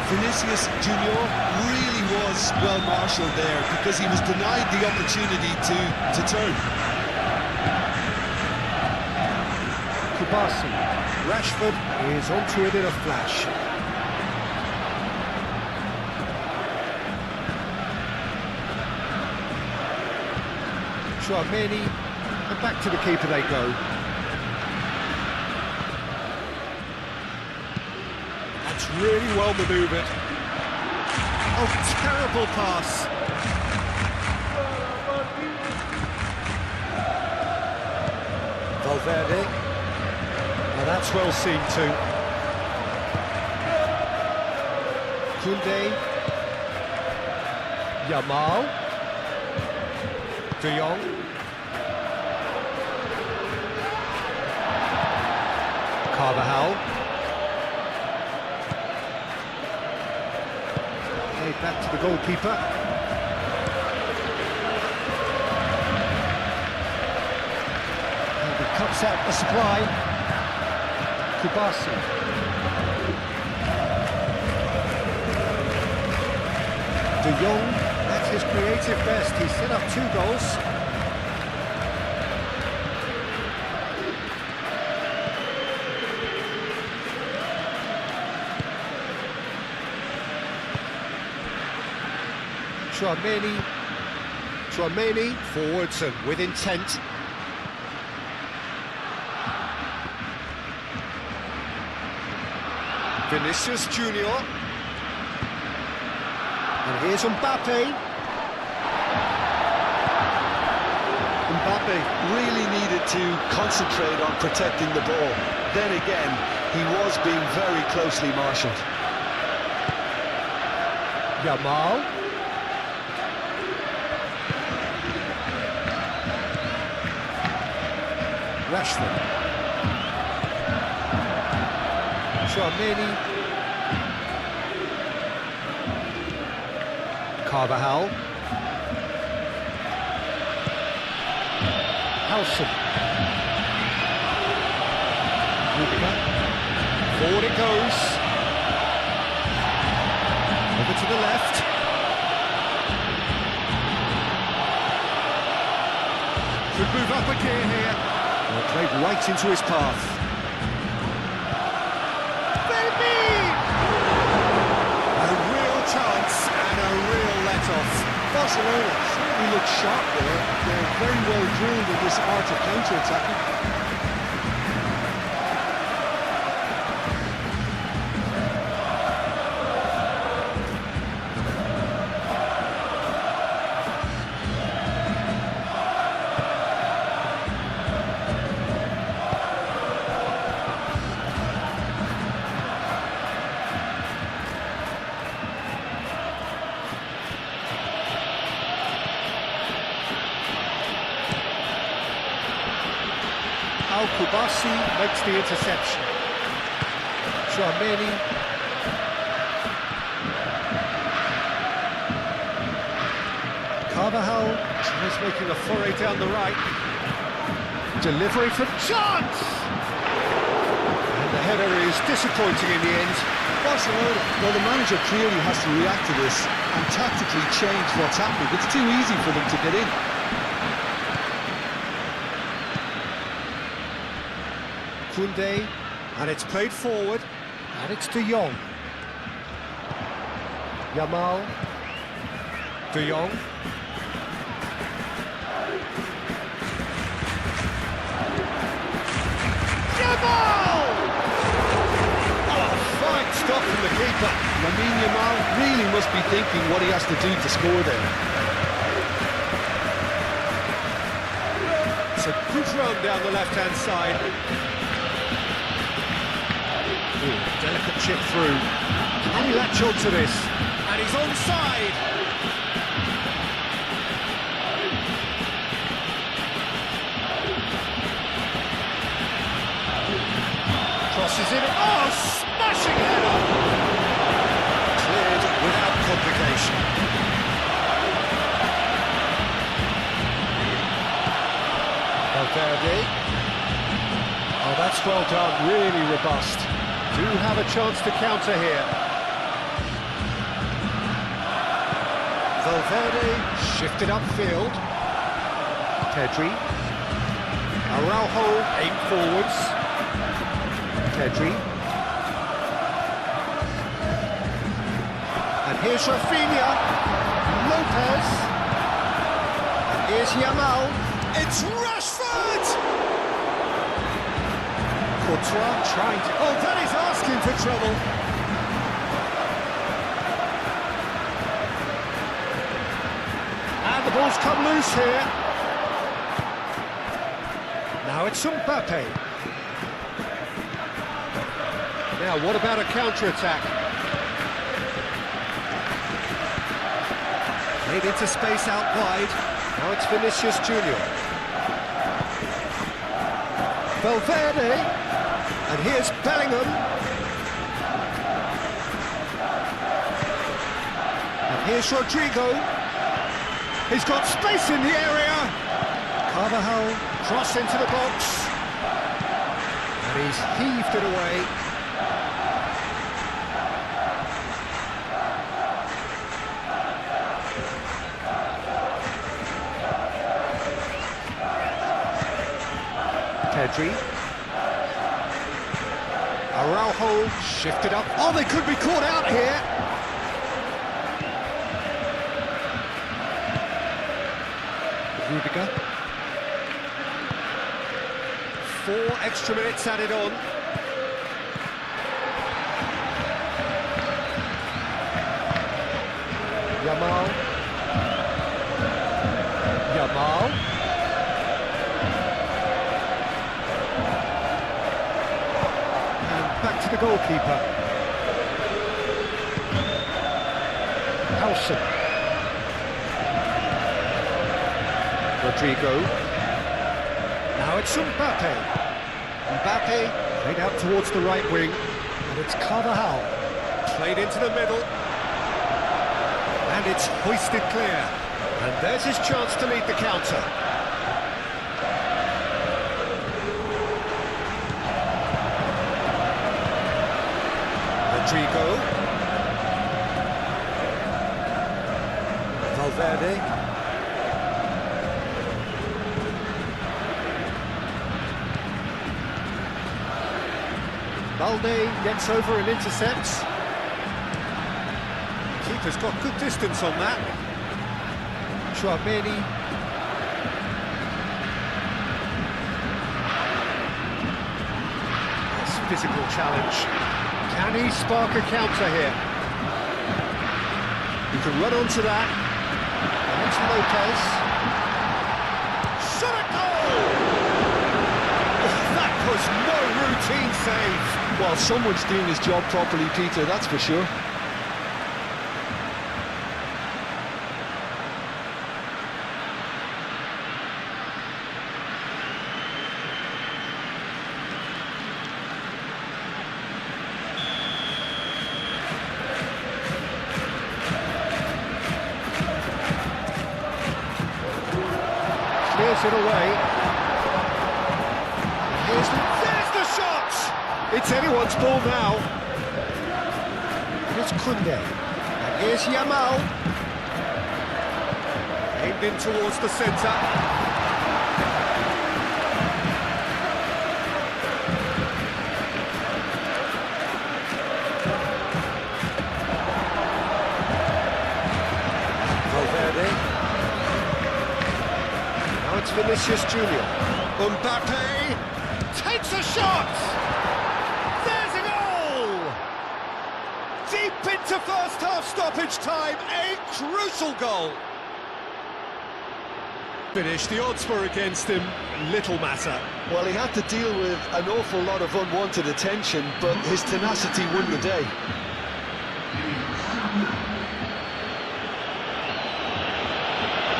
Vinicius Junior really was well marshalled there because he was denied the opportunity to turn. Kubasi. Rashford is onto it in a flash. Chouameni, and back to the keeper they go. That's really well manoeuvred. Oh, terrible pass. Valverde. Now that's well seen too. Koundé. Yamal. De Jong. Carvajal. Back to the goalkeeper. And he cuts out the supply. Kubasi. De Jong, at his creative best. He's set up 2 goals. Tchouaméni, forwards and with intent. Vinicius Junior. And here's Mbappe. Mbappe really needed to concentrate on protecting the ball. Then again, he was being very closely marshalled. Yamal. Rashford. Tchouaméni. Carvajal. Halson. Rudiger. Forward it goes. Over to the left. Could move up a gear here. Well, played right into his path. Baby! A real chance and a real let-off. Barcelona certainly look sharp there. They're very well drilled in this art of counter-attacking. Kubasi makes the interception. Tchouaméni. Carvajal is making a foray down the right. Delivery from chance! And the header is disappointing in the end. Barcelona, well, the manager clearly has to react to this and tactically change what's happening. It's too easy for them to get in. Koundé, and it's played forward, and it's De Jong. Yamal. De Jong. Yamal! Oh, fine stop from the keeper. Lamine Yamal really must be thinking what he has to do to score there. It's a good run down the left-hand side. Ooh, delicate chip through. Can he latch on to this? And he's onside! Crosses it. Oh, smashing header! Cleared without complication. Valverde. Oh, that's well done. Really robust. Do have a chance to counter here. Valverde shifted upfield. Pedri. Araujo aimed forwards. Pedri. And here's Rafinha. Lopez. And here's Yamal. It's Rashford! Courtois trying to... Oh, that is asking for trouble. And the ball's come loose here. Now it's Mbappe. Now, what about a counter-attack? Played into space out wide. Now it's Vinicius Junior. Valverde. And here's Bellingham. And here's Rodrigo. He's got space in the area. Carvajal, cross into the box. And he's heaved it away. Pedri. Araujo shifted up. Oh, they could be caught out here. Rudiger. 4 extra minutes added on. Yamal. And back to the goalkeeper. Howson. Rodrigo. Now it's Mbappe. Mbappe played out towards the right wing, and it's Carvajal. Played into the middle. And it's hoisted clear. And there's his chance to lead the counter. Rodrigo. Valverde. Balde gets over and intercepts. Keeper's got good distance on that. Chouameni. That's physical challenge. Can he spark a counter here? You can run onto that. And it's Lopez. Shot at goal! That was no routine save. Well, someone's doing his job properly, Peter, that's for sure. Clears it away. There's the shot! It's anyone's ball now. Here's Kunde. And here's Yamal. Aimed in towards the centre. Valverde. Now it's Vinicius Junior. Mbappe takes a shot! There's a goal! Deep into first half stoppage time, a crucial goal. Finish, the odds were against him, little matter. Well, he had to deal with an awful lot of unwanted attention, but his tenacity won the day.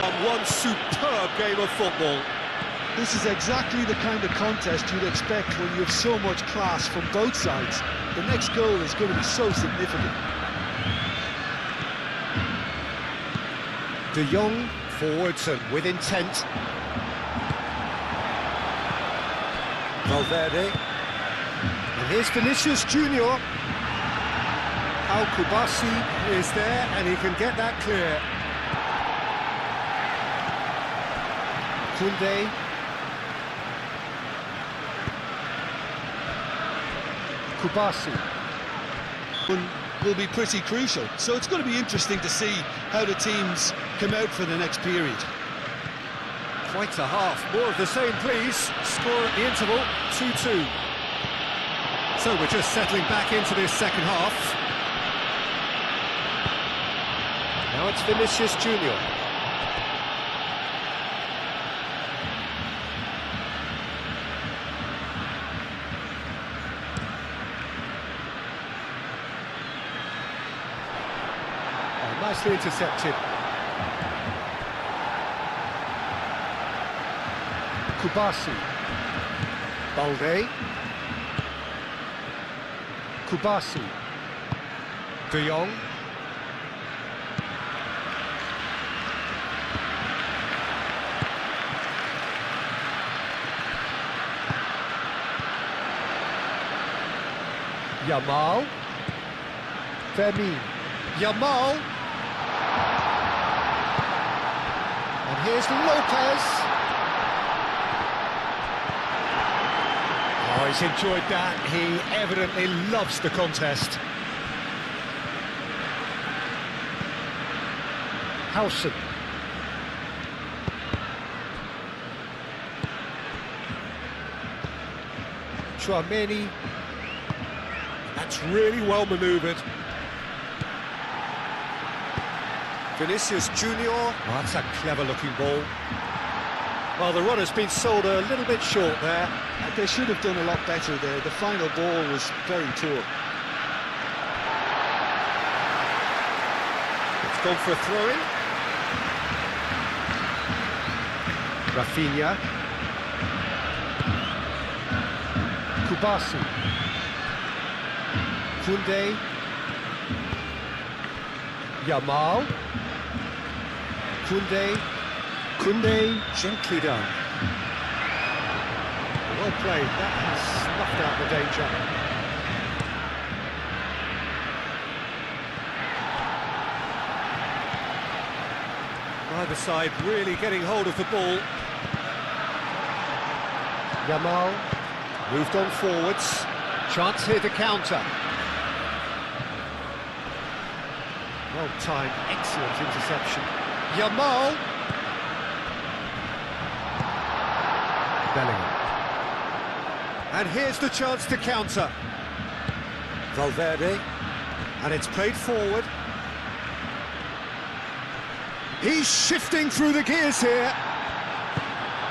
On one superb game of football. This is exactly the kind of contest you'd expect when you have so much class from both sides. The next goal is going to be so significant. De Jong forwards and with intent. Valverde. And here's Vinicius Junior. Al-Kubasi is there and he can get that clear. Kunde. Kubasi. Will be pretty crucial, so it's going to be interesting to see how the teams come out for the next period. Quite a half. More of the same, please. Score at the interval, 2-2. So we're just settling back into this second half. Now it's Vinicius Junior. Nicely intercepted. Kubasi. Balde. Kubasi. De Jong. Yamal. Fermin. Yamal. And here's Lopez. Oh, he's enjoyed that. He evidently loves the contest. Howson. Chouameni. That's really well manoeuvred. Vinicius Junior. Oh, that's a clever-looking ball. Well, the run has been sold a little bit short there. They should have done a lot better there. The final ball was very poor. It's gone for a throw-in. Rafinha. Kubasi. Koundé. Yamal. Koundé, gently done. Well played, that has snuffed out the danger. Either side really getting hold of the ball. Yamal moved on forwards. Chance here to counter. Well timed, excellent interception. Yamal. Bellingham. And here's the chance to counter. Valverde. And it's played forward. He's shifting through the gears here.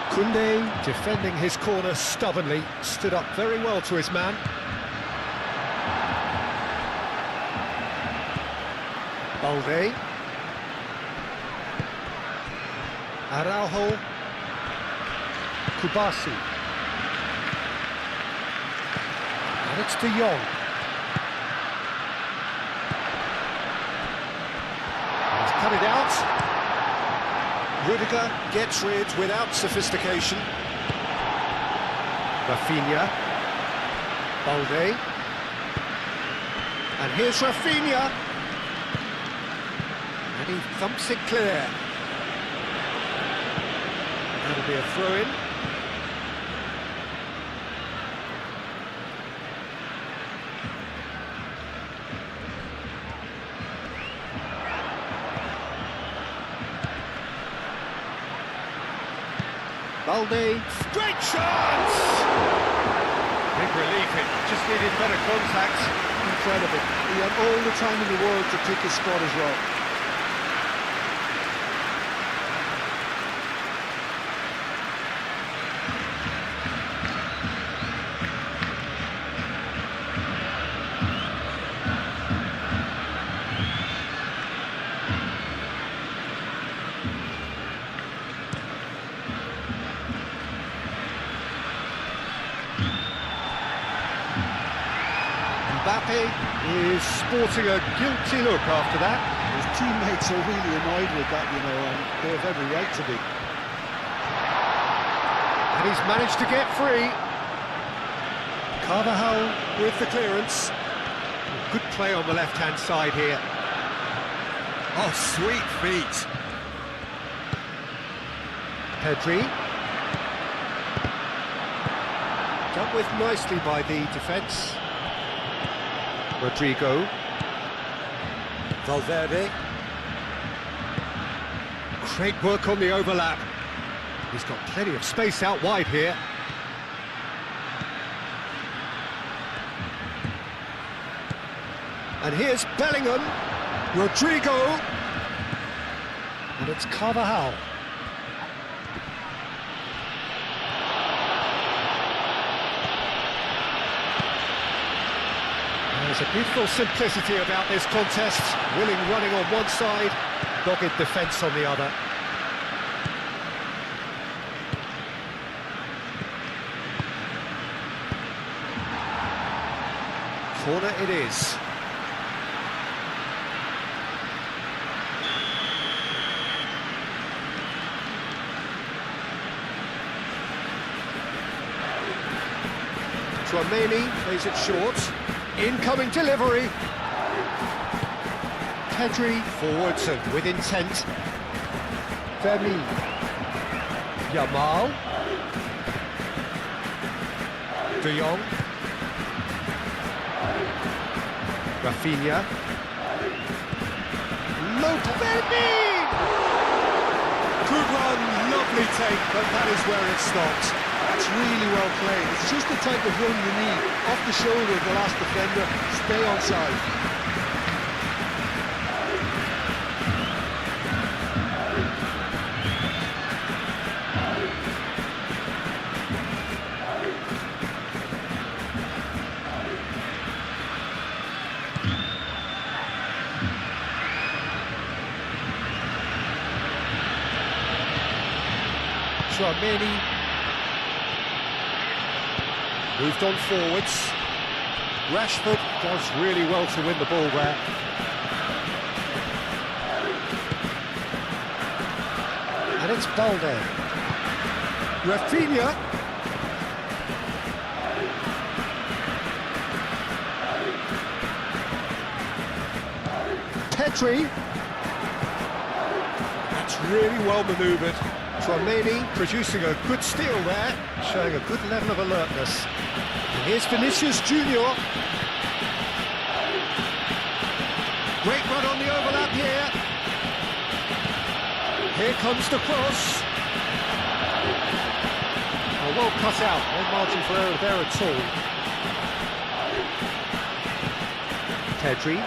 Koundé defending his corner stubbornly. Stood up very well to his man. Balde. Araujo. Kubasi. And it's De Jong. He's cut it out. Rudiger gets rid without sophistication. Rafinha. Balde. And here's Rafinha. And he thumps it clear. That'll be a throw-in. Balde, great chance! Big relief, it just needed better contact. Incredible. He had all the time in the world to pick his spot as well. Mbappe is sporting a guilty look after that. His teammates are really annoyed with that, you know, and they have every right to be. And he's managed to get free. Carvajal with the clearance. Good play on the left-hand side here. Oh, sweet feet. Pedri. Dealt with nicely by the defence. Rodrigo. Valverde. Great work on the overlap. He's got plenty of space out wide here. And here's Bellingham. Rodrigo. And it's Carvajal. There's a beautiful simplicity about this contest. Willing running on one side, dogged defence on the other. Corner it is. Chouameni plays it short. Incoming delivery. Pedri forwards and with intent. Vermi. Yamal. De Jong. Rafinha. Lopez. Good run, lovely take, but that is where it stopped. That's really well played. It's just the type of run you need. Off the shoulder of the last defender, stay onside. Tchouameni moved on forwards. Rashford does really well to win the ball there. And it's Balde. Rafinha. Pedri. That's really well manoeuvred. Tchouameni producing a good steal there, showing a good level of alertness. And here's Vinicius Junior. Great run on the overlap here. Here comes the cross. Oh, well cut out, no margin for error there at all. Pedri.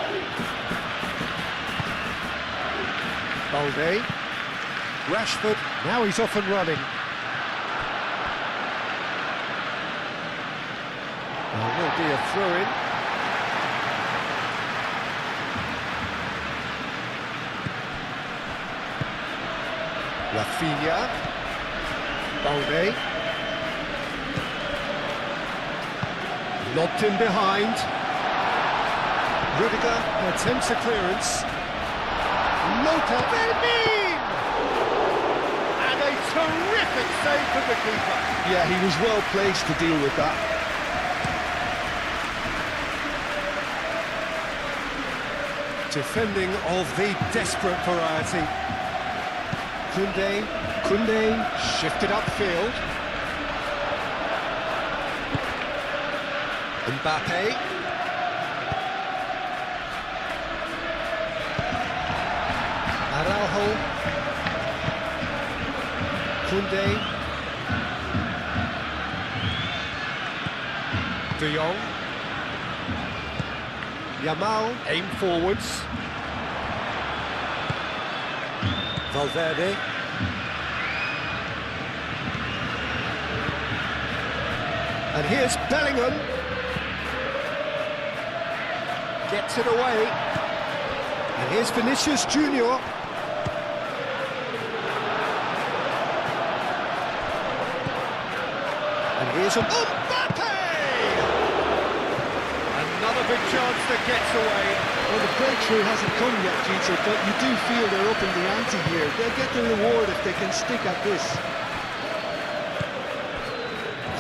Balde. Rashford, now he's off and running. There will be a throw-in. Rafinha. Balde. Lobbed in behind. Rudiger attempts a clearance. Lopez. Terrific save from the keeper. Yeah, he was well placed to deal with that. Defending of the desperate variety. Koundé shifted upfield. Mbappe. Araujo. Koundé. De Jong. Yamal, aim forwards. Valverde. And here's Bellingham. Gets it away. And here's Vinicius Junior. And here's Mbappe! Another big chance that gets away. Well, the breakthrough hasn't come yet, Peter, but you do feel they're up in the ante here. They'll get the reward if they can stick at this.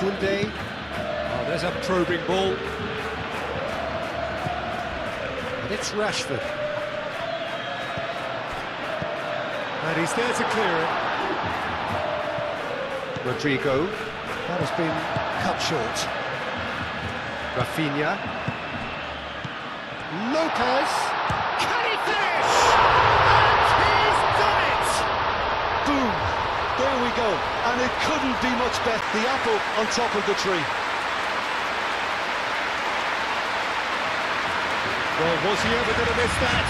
Koundé. Oh, there's a probing ball. And it's Rashford. And he's there to clear it. Rodrigo. That has been cut short. Rafinha. Lopez. Can he finish? And he's done it! Boom! There we go. And it couldn't be much better. The apple on top of the tree. Well, was he ever going to miss that?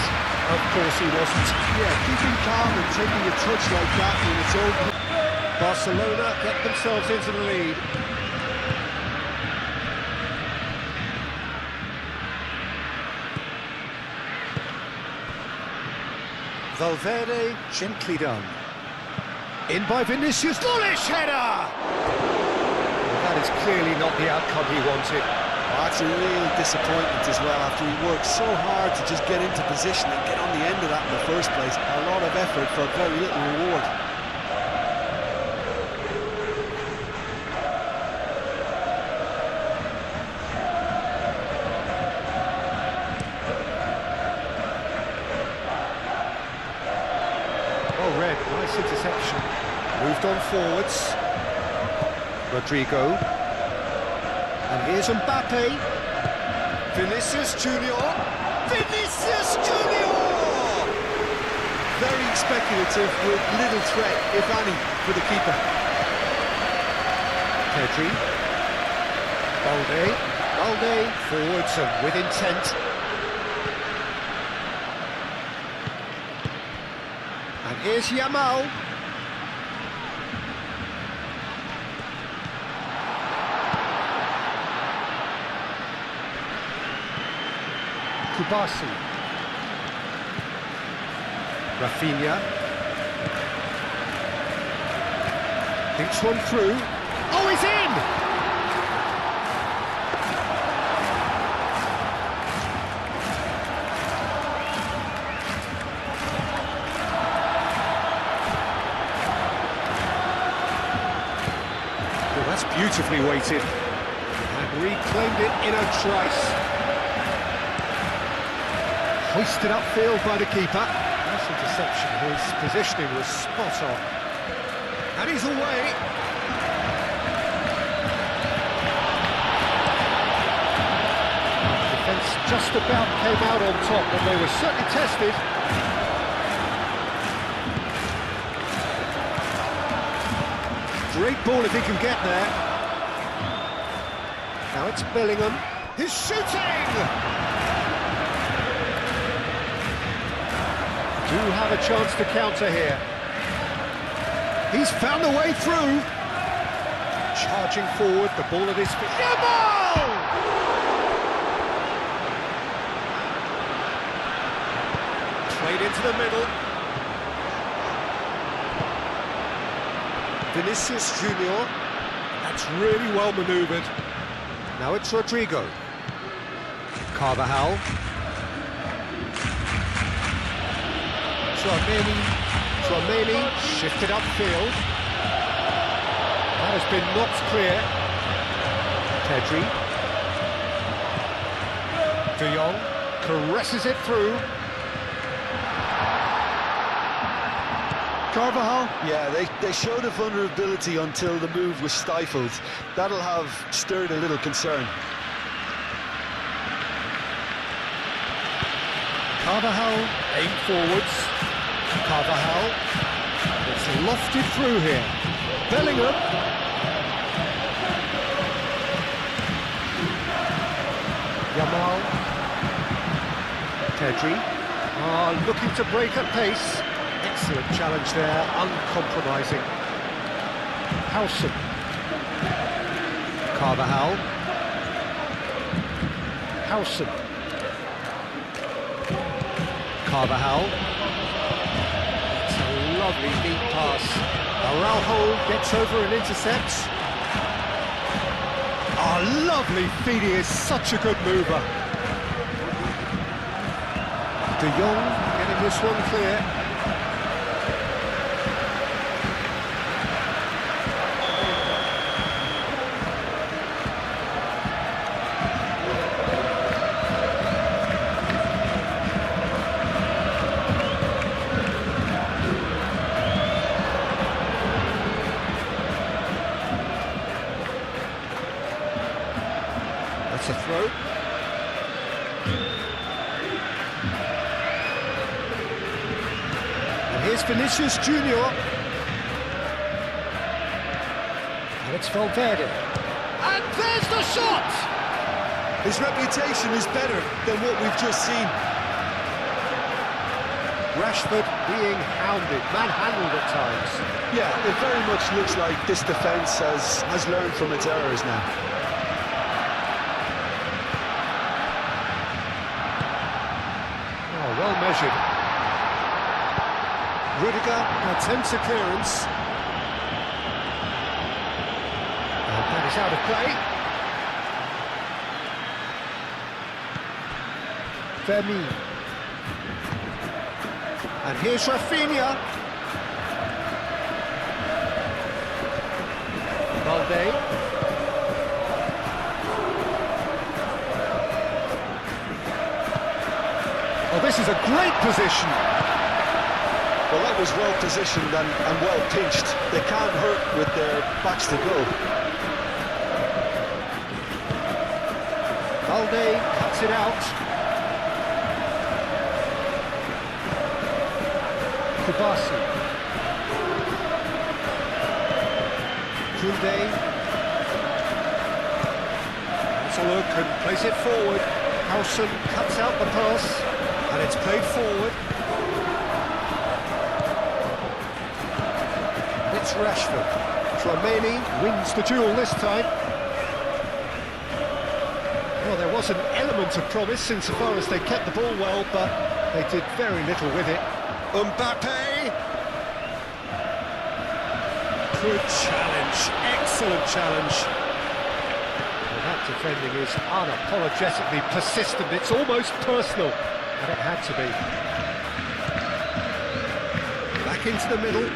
Of course he wasn't. Yeah, keeping calm and taking a touch like that when it's over. Barcelona get themselves into the lead. Valverde, gently done. In by Vinicius, bullish header! That is clearly not the outcome he wanted. Oh, that's a real disappointment as well, after he worked so hard to just get into position and get on the end of that in the first place. A lot of effort for very little reward. Oh, Red, nice interception. Moved on forwards. Rodrigo. And here's Mbappe. Vinicius Junior. Vinicius Junior! Very speculative with little threat, if any, for the keeper. Pedri. Balde forwards and with intent. And here's Yamal. Kubasi. Rafinha. Thinks one through. Oh, he's in! Well, that's beautifully weighted. And reclaimed it in a trice. Hoisted upfield by the keeper. Nice interception. His positioning was spot on. And he's away. Defence just about came out on top, but they were certainly tested. Great ball if he can get there. Now it's Bellingham. He's shooting! Do have a chance to counter here. He's found a way through. Charging forward, the ball at his feet. Yamal! Played into the middle. Vinicius Junior. That's really well manoeuvred. Now it's Rodrigo. Carvajal. Tchouaméni shifted upfield. That has been knocked clear. Pedri. De Jong caresses it through. Carvajal. Yeah, they showed a vulnerability until the move was stifled. That'll have stirred a little concern. Carvajal aimed forwards. Carvajal. It's lofted through here. Bellingham. Yamal. Pedri. Looking to break at pace. Excellent challenge there, uncompromising. Howson. Carvajal. Howson. Carvajal. It's a lovely neat pass. Araujo gets over and intercepts. Lovely feed, he is such a good mover. De Jong getting this one clear. That's a throw. And here's Vinicius Junior. And it's Valverde. And there's the shot! His reputation is better than what we've just seen. Rashford being hounded, manhandled at times. Yeah, it very much looks like this defence has learned from its errors now. Oh, well measured. Rudiger attempts a clearance. And that is out of play. Vermeer. And here's Rafinha. Balde. Oh, this is a great position. Well, that was well positioned and well pinched. They can't hurt with their backs to goal. Balde cuts it out. Kubasi. Koundé. a look and plays it forward. Howson cuts out the pass, and it's played forward. It's Rashford. Tchouameni wins the duel this time. Well, there was an element of promise insofar as they kept the ball well, but they did very little with it. Mbappe! Good challenge, excellent challenge. Well, that defending is unapologetically persistent, it's almost personal, and it had to be. Back into the middle.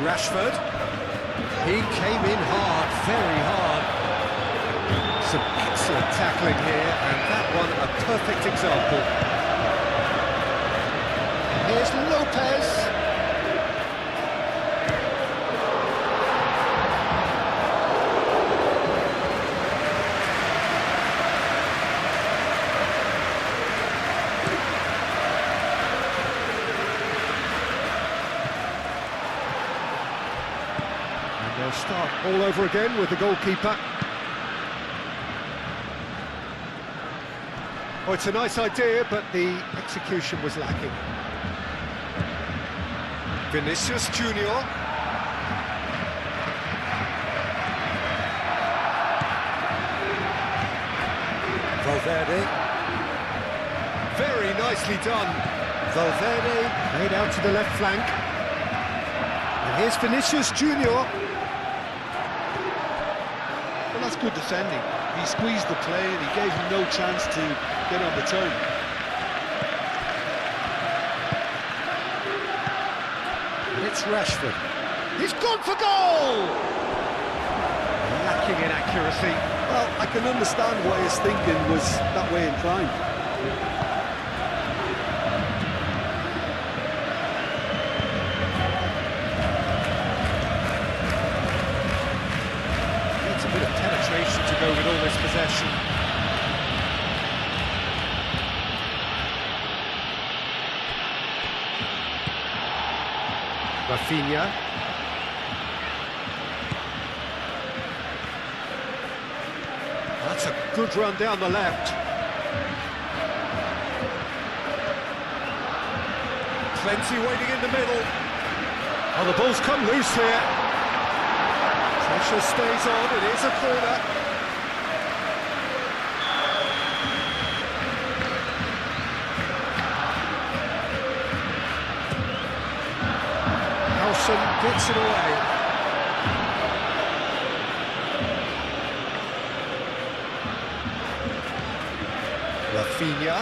Rashford, he came in hard, very hard. Some excellent tackling here, and that one a perfect example. Here's Lopez. They'll start all over again with the goalkeeper. Oh, it's a nice idea, but the execution was lacking. Vinicius Junior. Valverde. Very nicely done. Valverde played out to the left flank. And here's Vinicius Junior. Well, that's good defending. He squeezed the play and he gave him no chance to get on the turn. And it's Rashford. He's gone for goal! Lacking in accuracy. Well, I can understand why his thinking was that way inclined. Needs a bit of penetration to go with all this possession. Rafinha. That's a good run down the left. Plenty waiting in the middle. Oh, the ball's come loose here. Pressure stays on, it is a corner. Howson gets it away. Rafinha.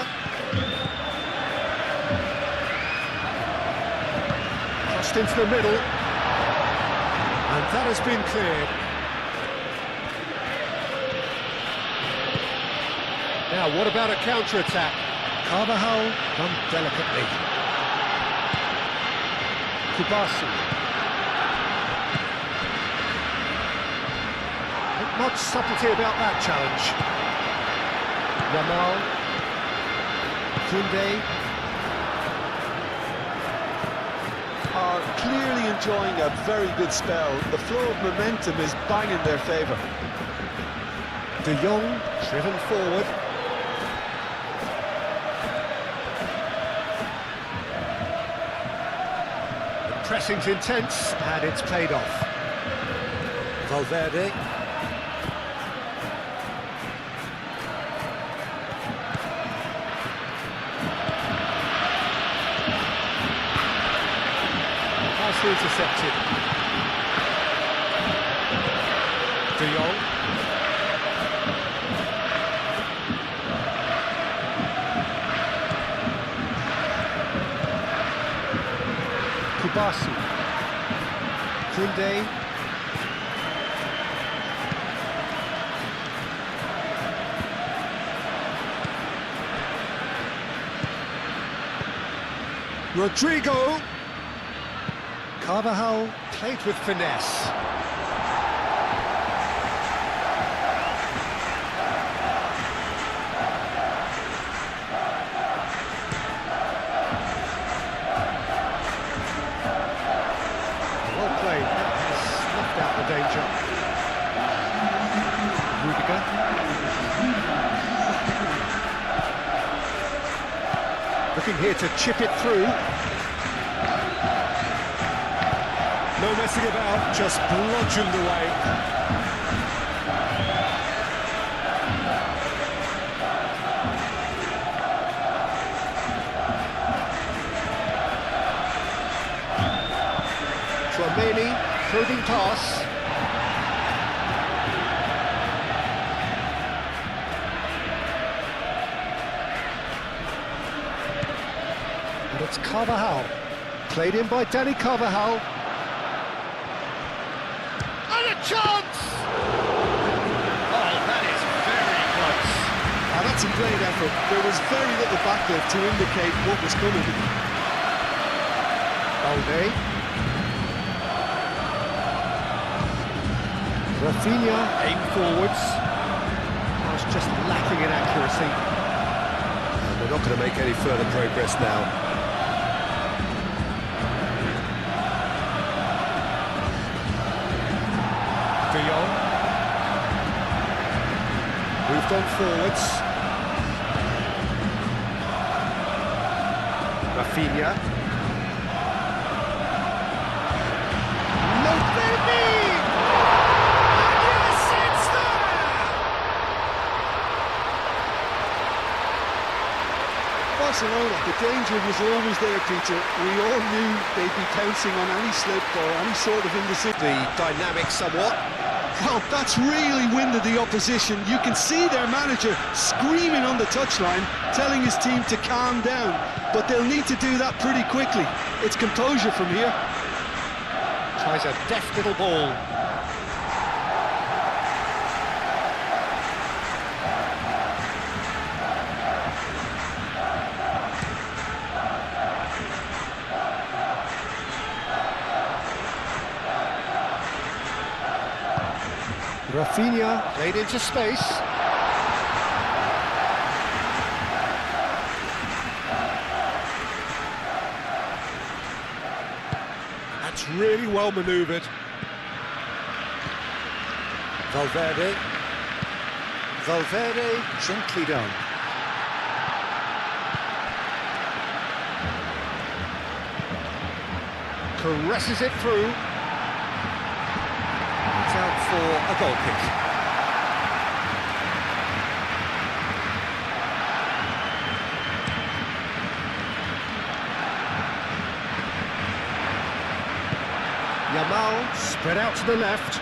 Crossed into the middle. And that has been cleared. Now, what about a counter-attack? Carvajal done delicately. Kubasi. Not much subtlety about that challenge. Yamal. Koundé. Are clearly enjoying a very good spell. The flow of momentum is bang in their favour. De Jong driven forward. The pressing's intense and it's paid off. Valverde. Nicely intercepted. De Jong. Kubasi. Koundé. Rodrigo. Carvajal played with finesse. looking here to chip it through. No messing about, just bludgeoned away. Tchouameni, probing pass. And it's Carvajal. Played in by Danny Carvajal. And a chance! Oh, that is very close. That's a great effort. There was very little backlift to indicate what was coming. Balde. Rafinha, aim forwards. Oh, it's just lacking in accuracy. And they're not going to make any further progress now. De Jong. Moved on forwards. Rafinha. Barcelona, the danger was always there, Peter. We all knew they'd be pouncing on any slip or any sort of indecision. The dynamic somewhat. Well, that's really winded the opposition. You can see their manager screaming on the touchline, telling his team to calm down. But they'll need to do that pretty quickly. It's composure from here. Tries a deft little ball. Rafinha played into space. That's really well manoeuvred. Valverde. Valverde, gently done. Caresses it through. It's out for a goal kick. Yamal spread out to the left.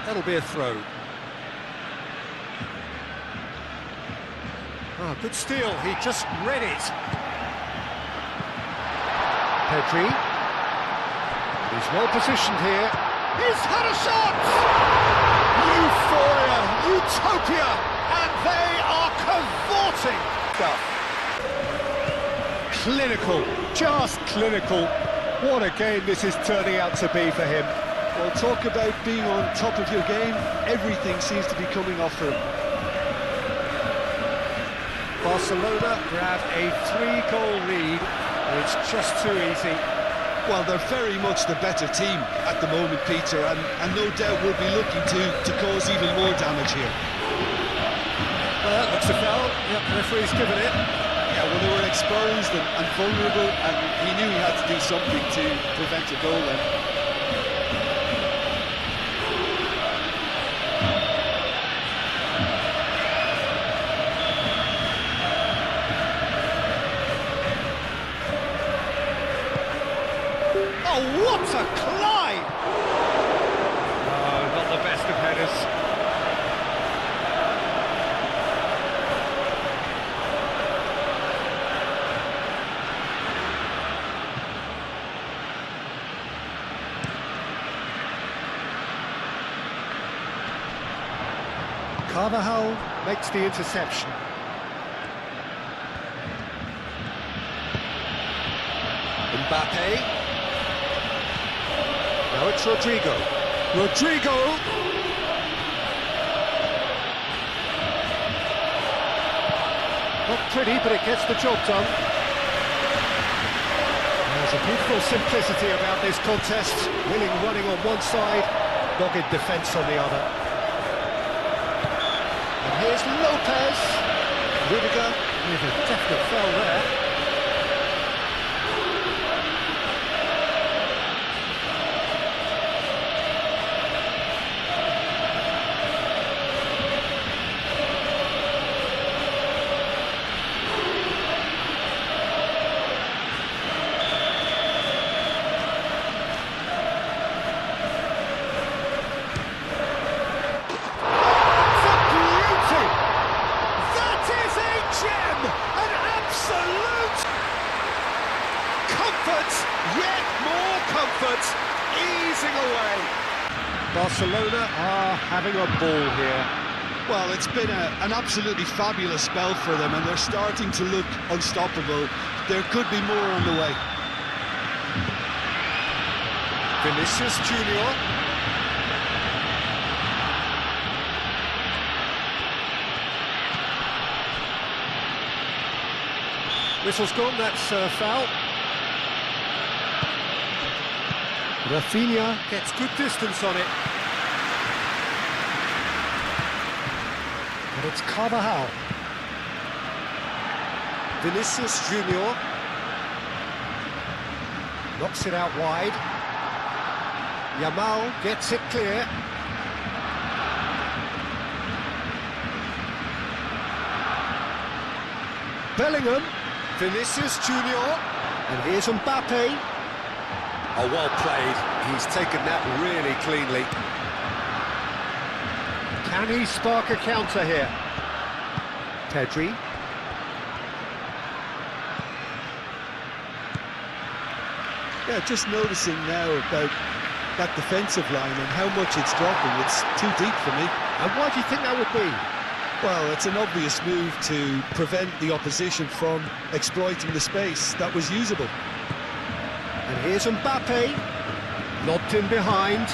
That'll be a throw. Oh, good steal, he just read it. Pedri. He's well positioned here. He's had a shot! Euphoria, utopia, and they are cavorting. Clinical, just clinical. What a game this is turning out to be for him. Well, talk about being on top of your game. Everything seems to be coming off for him. Barcelona grab a 3-goal lead. It's just too easy. Well, they're very much the better team at the moment, Peter, and no doubt will be looking to cause even more damage here. Well, that looks a foul. Yep, the referee's given it. Yeah, well, they were exposed and vulnerable, and he knew he had to do something to prevent a goal then. Oh, what a climb! Oh, not the best of headers. Carvajal makes the interception. Mbappe. Now it's Rodrigo. Rodrigo! Not pretty, but it gets the job done. There's a beautiful simplicity about this contest. Willing running on one side, dogged defence on the other. And here's Lopez. Rudiger. With a definite foul there. Yet more comfort, easing away. Barcelona are having a ball here. Well, it's been an absolutely fabulous spell for them, and they're starting to look unstoppable. There could be more on the way. Vinicius Junior. Whistle's gone, that's a foul. Rafinha gets good distance on it. But it's Carvajal. Vinicius Junior knocks it out wide. Yamal gets it clear. Bellingham, Vinicius Junior, and here's Mbappe. Oh, well played. He's taken that really cleanly. Can he spark a counter here? Pedri. Yeah, just noticing now about that defensive line and how much it's dropping. It's too deep for me. And why do you think that would be? Well, it's an obvious move to prevent the opposition from exploiting the space that was usable. And here's Mbappe, lobbed in behind.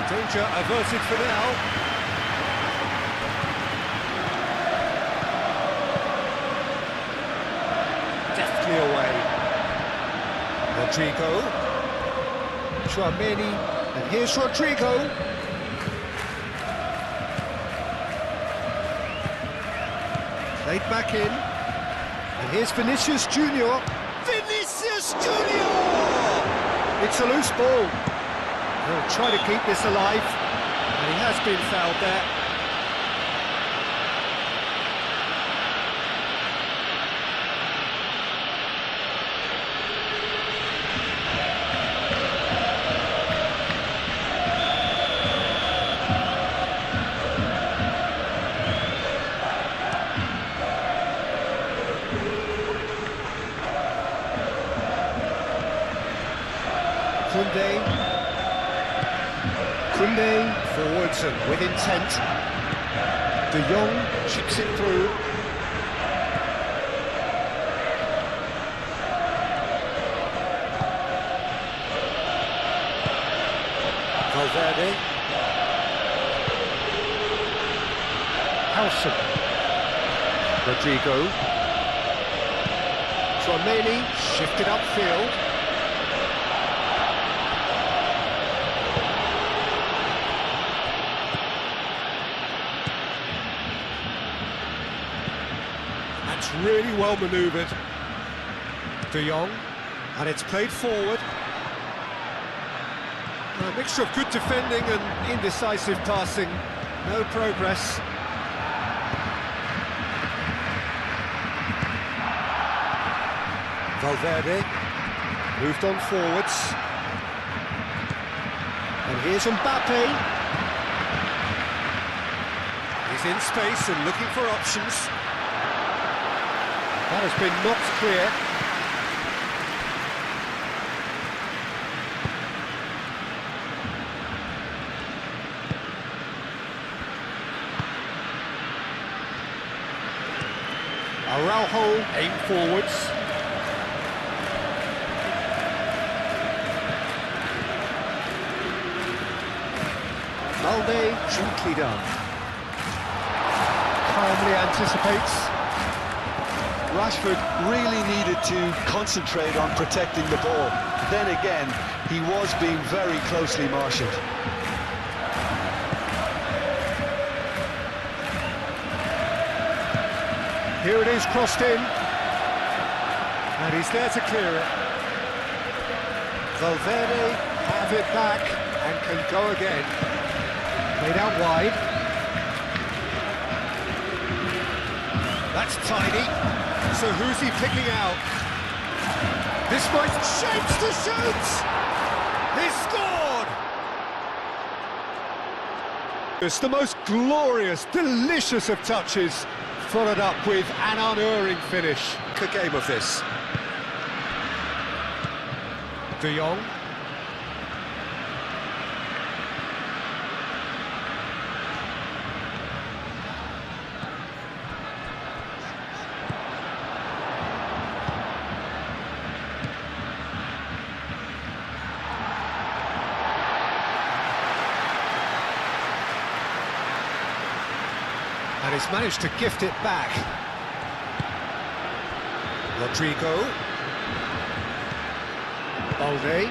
Danger averted for now. Deftly away. Rodrigo. Tchouaméni, and here's Rodrigo. Played back in. And here's Vinicius Junior. Vinicius Junior! It's a loose ball. He'll try to keep this alive, and he has been fouled there. Koundé forwards and with intent. De Jong chips it through. Valverde. Howson. Rodrigo. Tchouaméni shifted upfield. That's really well manoeuvred. De Jong, and it's played forward. A mixture of good defending and indecisive passing. No progress. Valverde moved on forwards. And here's Mbappe. He's in space and looking for options. That has been knocked clear. Araujo aimed forwards. Balde gently done. Calmly anticipates. Rashford really needed to concentrate on protecting the ball. Then again, he was being very closely marshalled. Here it is, crossed in. And he's there to clear it. Valverde have it back and can go again. Played out wide. That's tidy. So who's he picking out? This might shapes to shoot! He scored! It's the most glorious, delicious of touches, followed up with an unerring finish. A game of this. De Jong. And he's managed to gift it back. Rodrigo. Balde.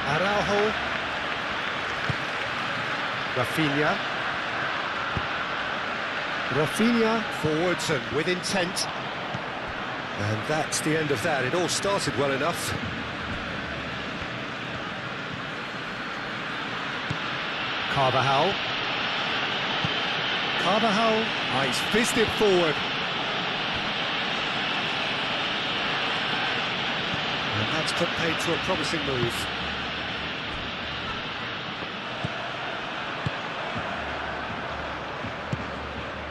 Araujo. Rafinha. Rafinha forwards and with intent. And that's the end of that. It all started well enough. Carvajal. Carvajal. Oh, he's fizzed it forward. And that's put paid to a promising move.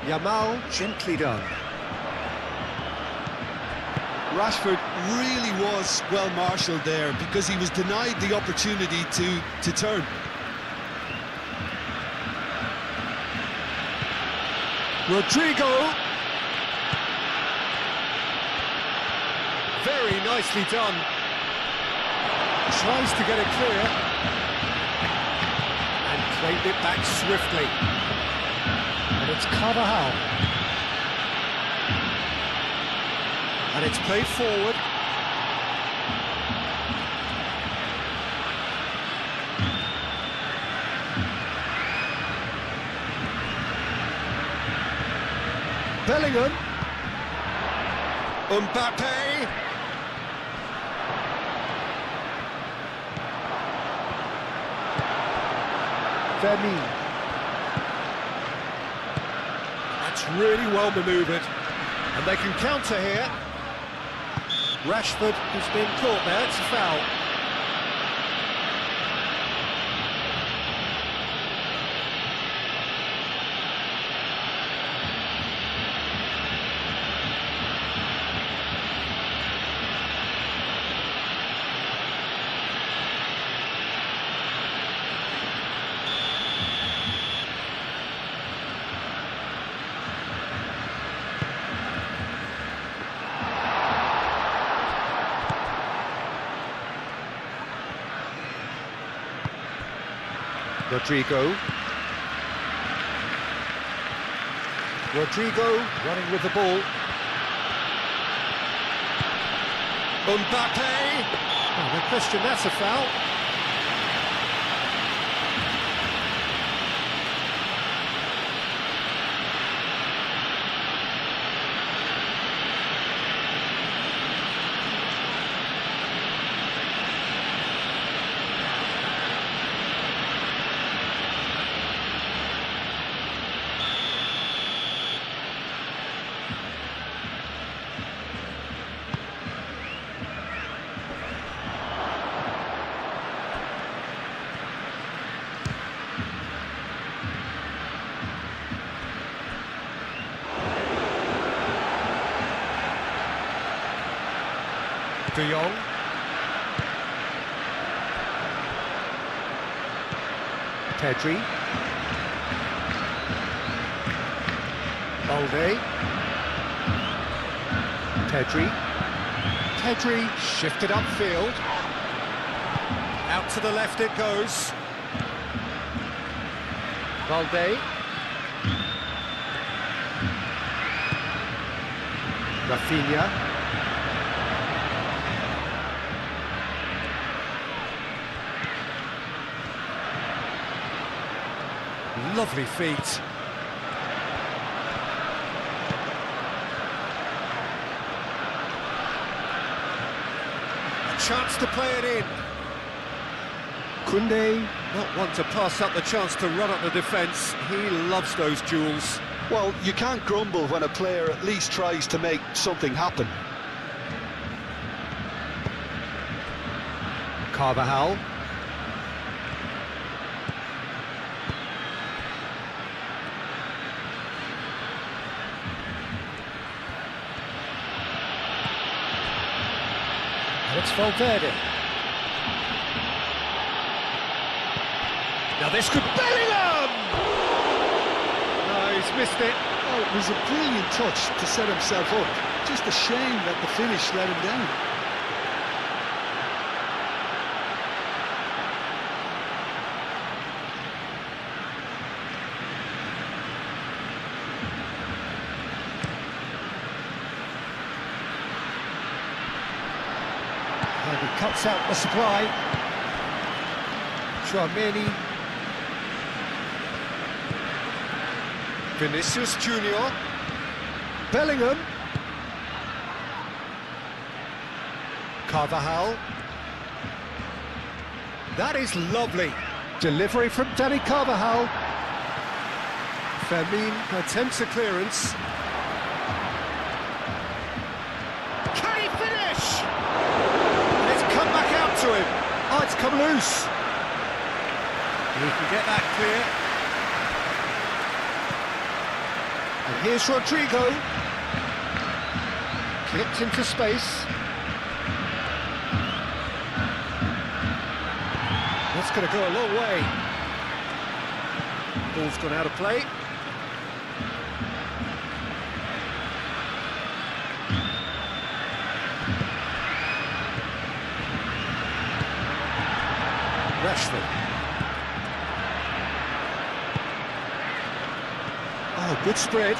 Yamal, gently done. Rashford really was well marshalled there because he was denied the opportunity to turn. Rodrigo. Very nicely done. Tries to get it clear. And played it back swiftly. And it's Carvajal. And it's played forward. Bellingham. Mbappe. Vermeer. That's really well manoeuvred. And they can counter here. Rashford has been caught there, it's a foul. Rodrigo. Rodrigo running with the ball. Mbappe. Oh, no question, that's a foul. De Jong. Pedri. Balde. Pedri. Pedri shifted upfield. Out to the left it goes. Balde. Rafinha. Lovely feet. A chance to play it in. Koundé, not one to pass up the chance to run up the defence. He loves those duels. Well, you can't grumble when a player at least tries to make something happen. Carvajal. And it's Valverde. Now this could... Bellingham! No, he's missed it. Oh, it was a brilliant touch to set himself up. Just a shame that the finish let him down. And he cuts out the supply. Chouameni. Vinicius Junior. Bellingham. Carvajal. That is lovely. Delivery from Danny Carvajal. Fermin attempts a clearance. Can he finish? It's come back out to him. Oh, it's come loose. He can get that clear. And here's Rodrigo. Clipped into space. That's going to go a long way. Ball's gone out of play. Rashford. Oh, good spread.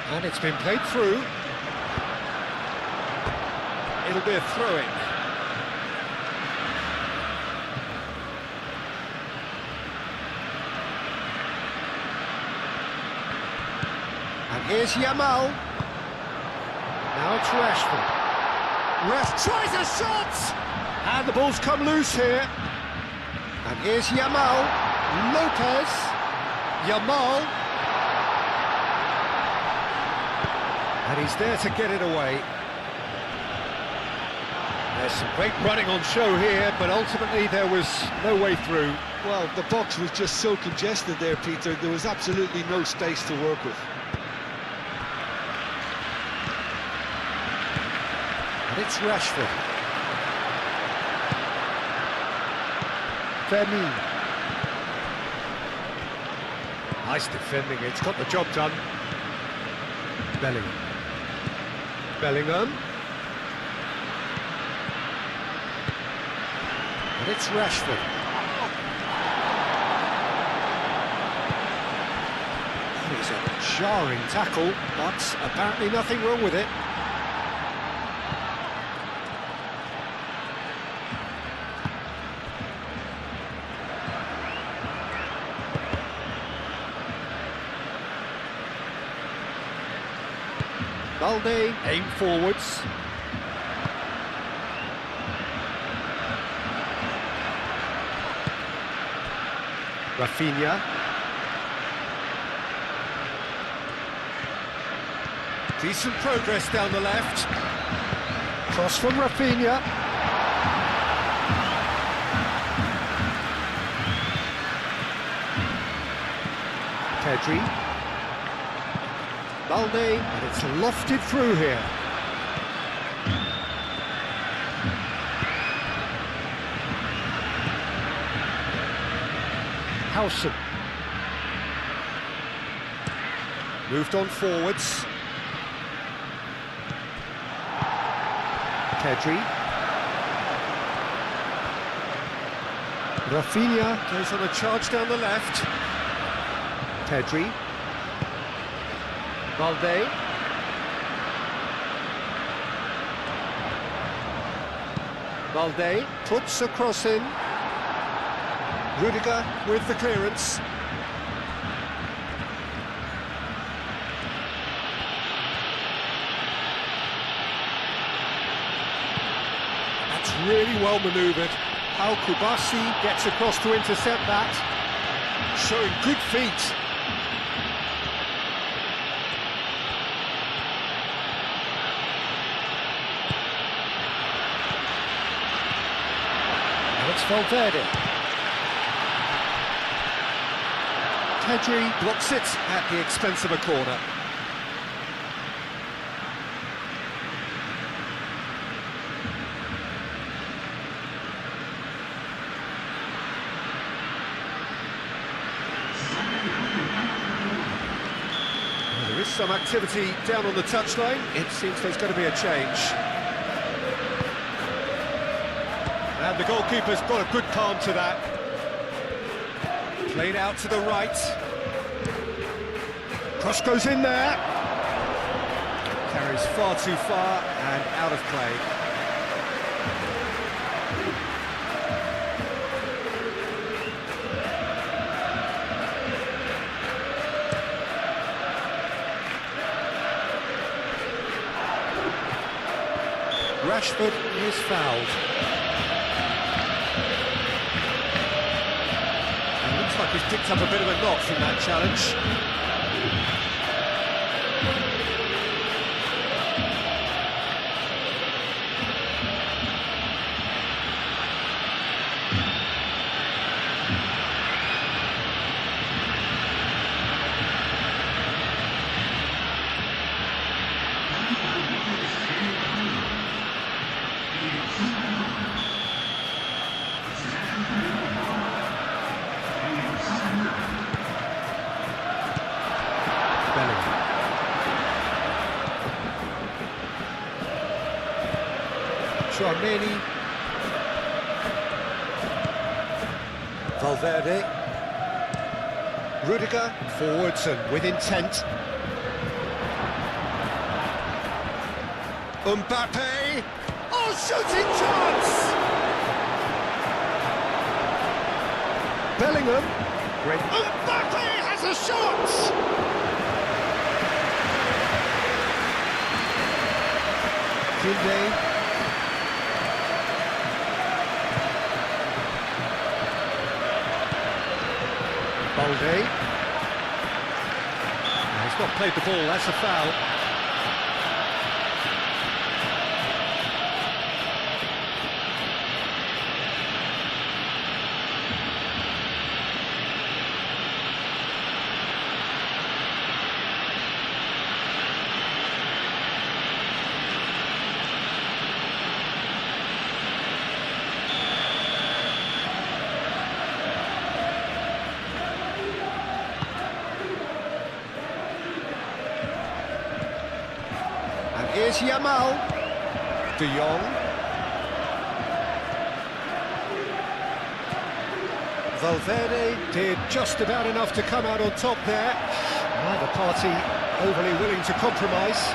And it's been played through. It'll be a throw-in. And here's Yamal. Now it's Rashford. Ref tries a shot! And the ball's come loose here. And here's Yamal. Lopez. Yamal. And he's there to get it away. There's some great running on show here, but ultimately there was no way through. Well, the box was just so congested there, Peter. There was absolutely no space to work with. And it's Rashford. Fermin. Nice defending, it's got the job done. Bellingham. Bellingham. And it's Rashford. That is a jarring tackle, but apparently nothing wrong with it. Balde, aim forwards. Rafinha. Decent progress down the left. Cross from Rafinha. Pedri. Balde, and it's lofted through here. Howson. Moved on forwards. Pedri. Rafinha goes on a charge down the left. Pedri. Balde. Balde puts a cross in. Rudiger with the clearance. That's really well manoeuvred. Al-Kubasi gets across to intercept that, showing good feet. And it's Valverde. Pedri blocks it at the expense of a corner. There is some activity down on the touchline. It seems there's going to be a change. And the goalkeeper's got a good palm to that. Played out to the right. Cross goes in there. Carries far too far and out of play. Rashford is fouled. And looks like he's picked up a bit of a knock from that challenge. Tchouaméni, Valverde, Rudiger, forwards and with intent. Mbappe, oh, shooting chance! Bellingham, great. Mbappe has a shot! Koundé. Balde. He's not played the ball, that's a foul. Here's Yamal, De Jong, Valverde did just about enough to come out on top there. Neither party overly willing to compromise.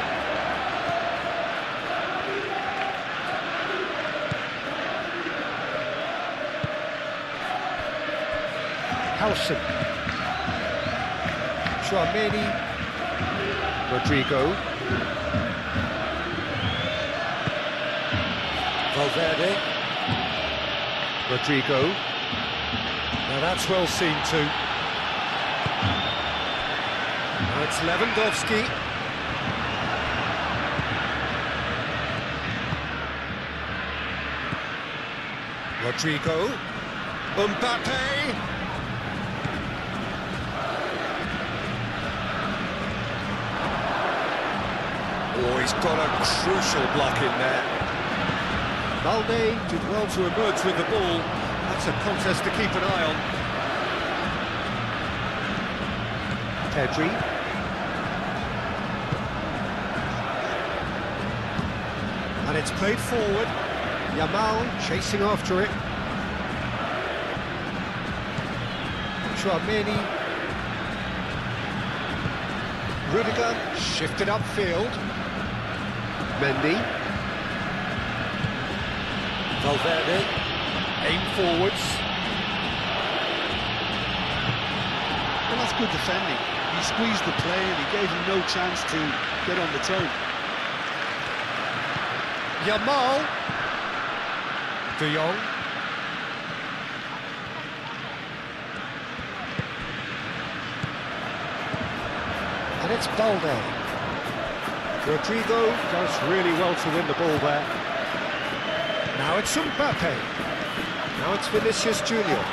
Howson, Tchouaméni, Rodrigo. Valverde, Rodrigo, now that's well seen too. Now it's Lewandowski. Rodrigo, Mbappe. Oh, he's got a crucial block in there. Balde did well to emerge with the ball. That's a contest to keep an eye on. Pedri. And it's played forward. Yamal chasing after it. Tchouaméni. Rudiger shifted upfield. Mendy. Valverde, aim forwards. that's good defending. He squeezed the play and he gave him no chance to get on the turn. Yamal. De Jong. And it's Balde. Rodrigo does really well to win the ball there. Now it's Mbappe. Now it's Vinicius Junior.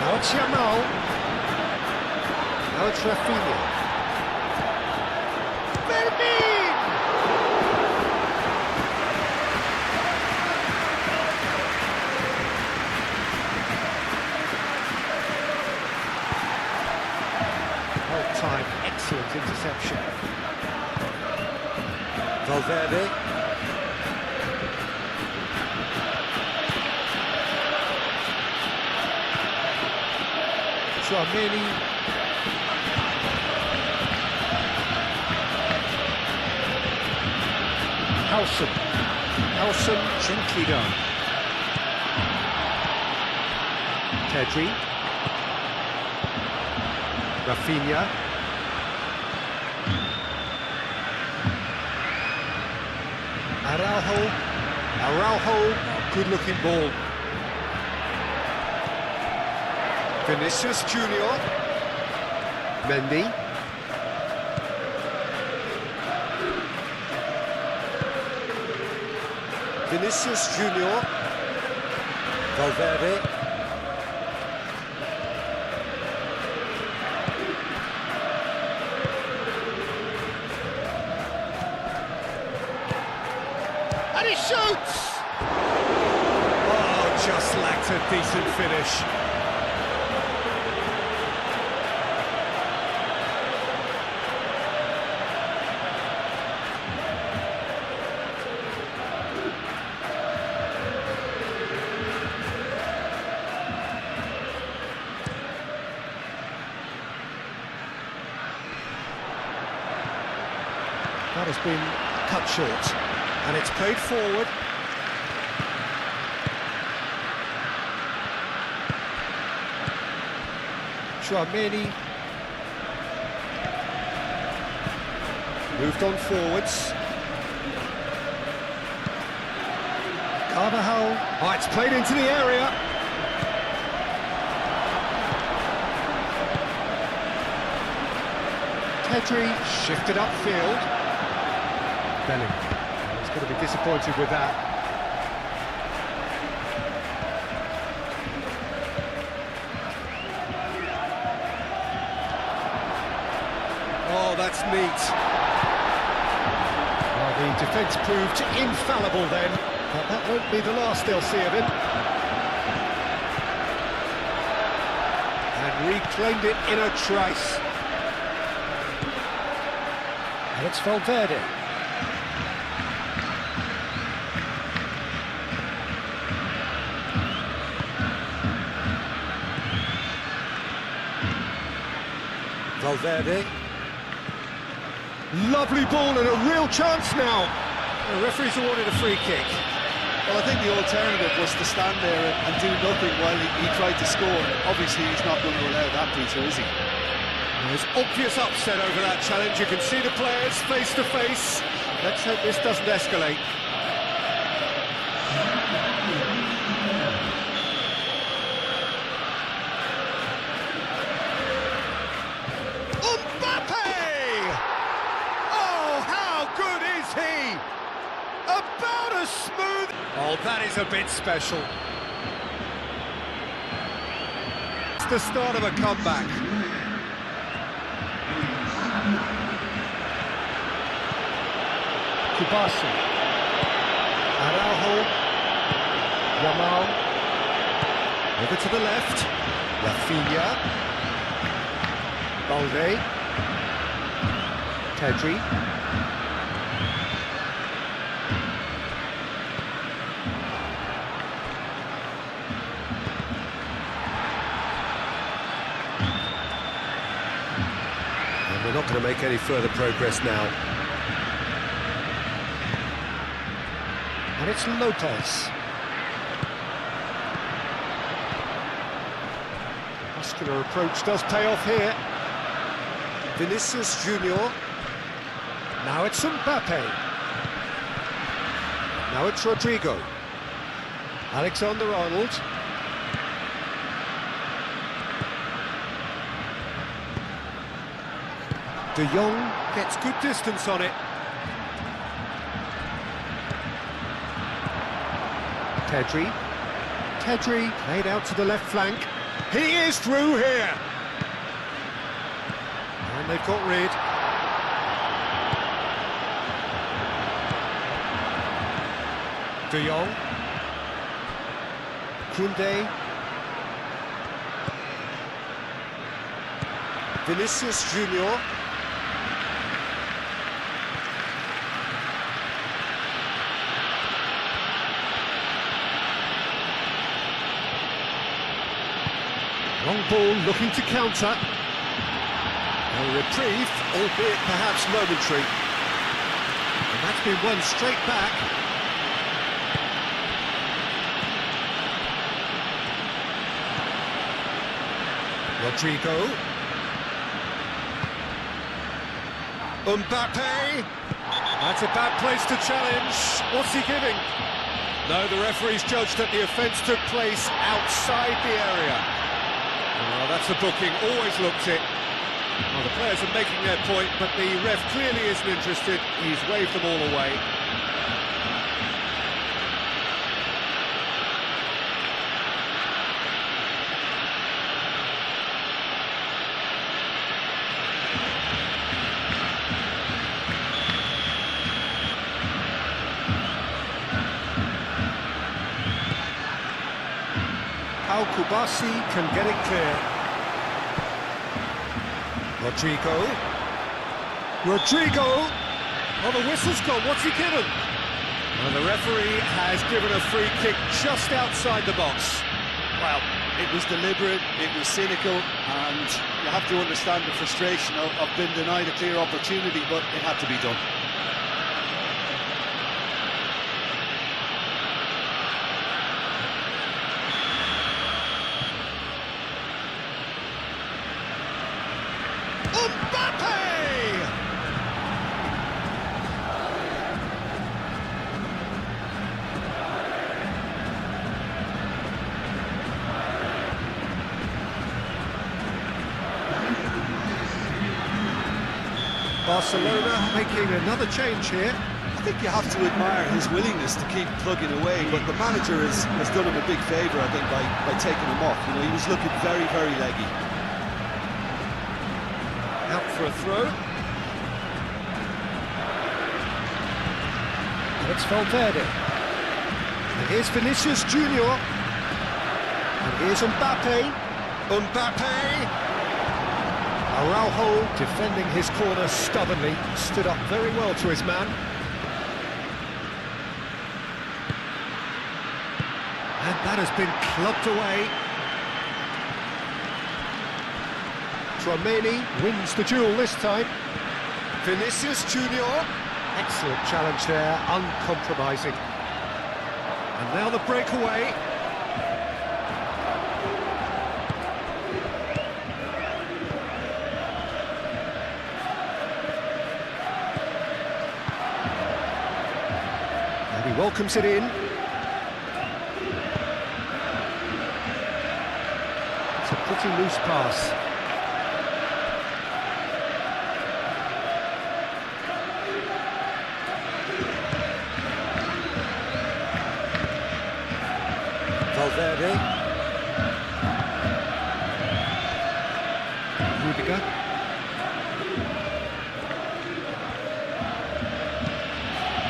Now it's Yamal. Now it's Rafinha. Vermin! Well-timed, excellent interception. Valverde. Tchouaméni. Howson gently done. Pedri. Rafinha. Araujo, good looking ball. Vinicius Junior. Mendy. Vinicius Junior. Valverde. And he shoots! Oh, just lacked a decent finish. That has been cut short, and it's played forward. Tchouaméni moved on forwards. Carvajal. Oh, it's played into the area. Pedri shifted upfield. Bellingham. He's going to be disappointed with that. Oh, that's neat. Well, the defence proved infallible then, but that won't be the last they'll see of him. And reclaimed it in a trice. And it's Valverde. Valverde. Lovely ball and a real chance now. The referee's awarded a free kick. Well, I think the alternative was to stand there and do nothing while he tried to score. Obviously, he's not going to allow that, Peter, is he? There's obvious upset over that challenge. You can see the players face to face. Let's hope this doesn't escalate. About as smooth. Oh, that is a bit special. It's the start of a comeback. Kubasi. Araujo. Yamal. Over to the left. Rafinha. Balde. Pedri. We're not going to make any further progress now. And it's Lopez. Must muscular approach does pay off here. Vinicius Junior. Now it's Mbappe. Now it's Rodrigo. Alexander-Arnold. De Jong gets good distance on it. Pedri played out to the left flank. He is through here. And they've got rid. De Jong. Koundé. Vinicius Junior. Long ball looking to counter. A reprieve, albeit perhaps momentary. And that's been won straight back. Rodrigo. Mbappe. That's a bad place to challenge. What's he giving? No, the referee's judged that the offence took place outside the area. Oh, that's a booking, always looked it. Well, the players are making their point, but the ref clearly isn't interested. He's waved them all away. Al-Kubasi can get it clear. Rodrigo! Oh, the whistle's gone, what's he given? Well, the referee has given a free kick just outside the box. Well, it was deliberate, it was cynical, and you have to understand the frustration of being denied a clear opportunity, but it had to be done. Barcelona making another change here. I think you have to admire his willingness to keep plugging away, but the manager has done him a big favour, I think, by taking him off. You know, he was looking very, very leggy. Out for a throw. It's Valverde. And here's Vinicius Junior. And here's Mbappe. Araujo defending his corner stubbornly, stood up very well to his man. And that has been clubbed away. Tchouaméni wins the duel this time. Vinicius Junior. Excellent challenge there, uncompromising. And now the breakaway. And he welcomes it in. It's a pretty loose pass. Valverde. Rudiger.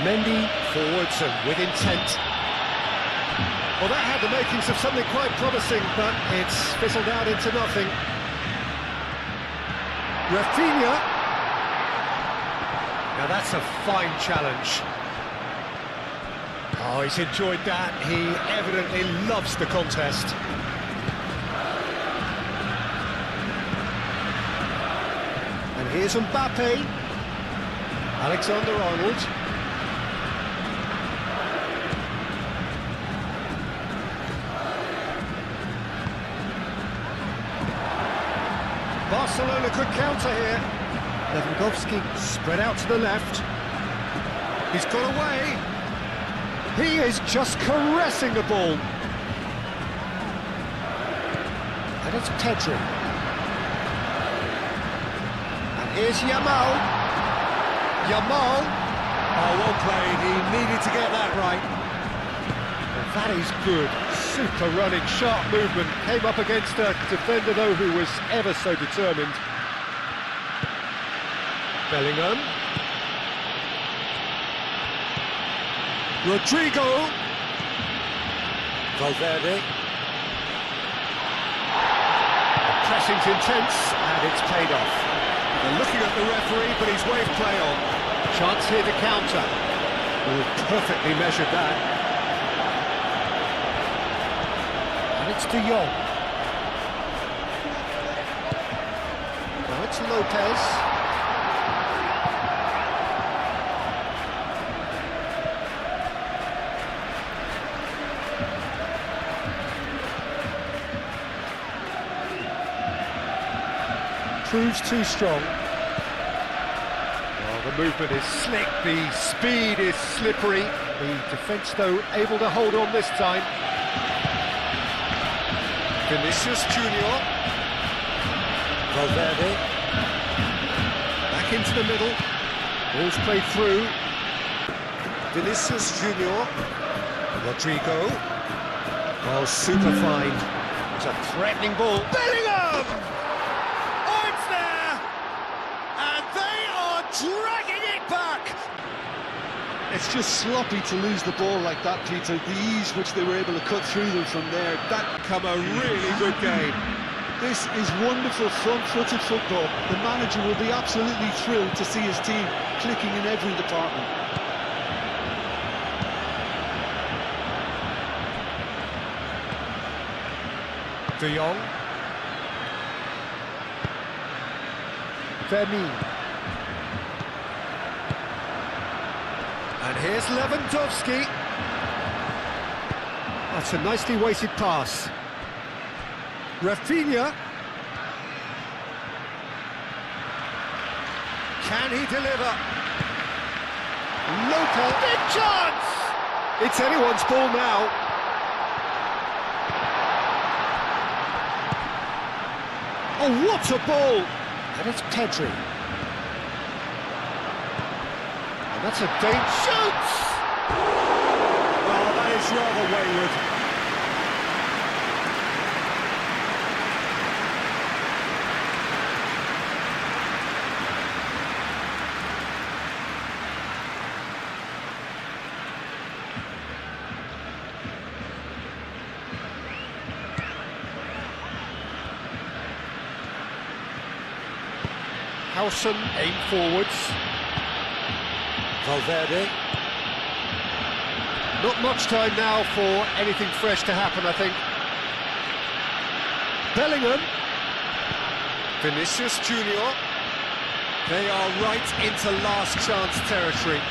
Mendy forwards and with intent. Well, that had the makings of something quite promising, but it's fizzled out into nothing. Rafinha. Now that's a fine challenge. Oh, he's enjoyed that. He evidently loves the contest. And here's Mbappe. Alexander-Arnold. Barcelona could counter here. Lewandowski spread out to the left. He's got away. He is just caressing the ball. And it's Pedri. And here's Yamal. Yamal. Oh, well played. He needed to get that right. Well, that is good. Super running, sharp movement. Came up against a defender, though, who was ever so determined. Bellingham. Rodrigo. Valverde. The pressing's intense, and it's paid off. They're looking at the referee, but he's waved play on. Chance here to counter. Oh, perfectly measured that. And it's De Jong. Now it's Lopez. Proves too strong. Well, the movement is slick, the speed is slippery. The defence, though, able to hold on this time. Vinicius Junior. Valverde. Back into the middle. Ball's played through. Vinicius Junior. Rodrigo. Oh, super fine. It's a threatening ball. Bellingham! Dragging it back! It's just sloppy to lose the ball like that, Peter. The ease which they were able to cut through them from there. That Come a really good game. This is wonderful front-footed football. The manager will be absolutely thrilled to see his team clicking in every department. De Jong. Vermeer. And here's Lewandowski. That's a nicely weighted pass. Rafinha. Can he deliver? Lopez. Big chance! It's anyone's ball now. Oh, what a ball! And it's Pedri. And that's a danger. Shoots! Oh, that is rather wayward. Howson aim forwards. Valverde. Not much time now for anything fresh to happen, I think. Bellingham. Vinicius Junior. They are right into last chance territory.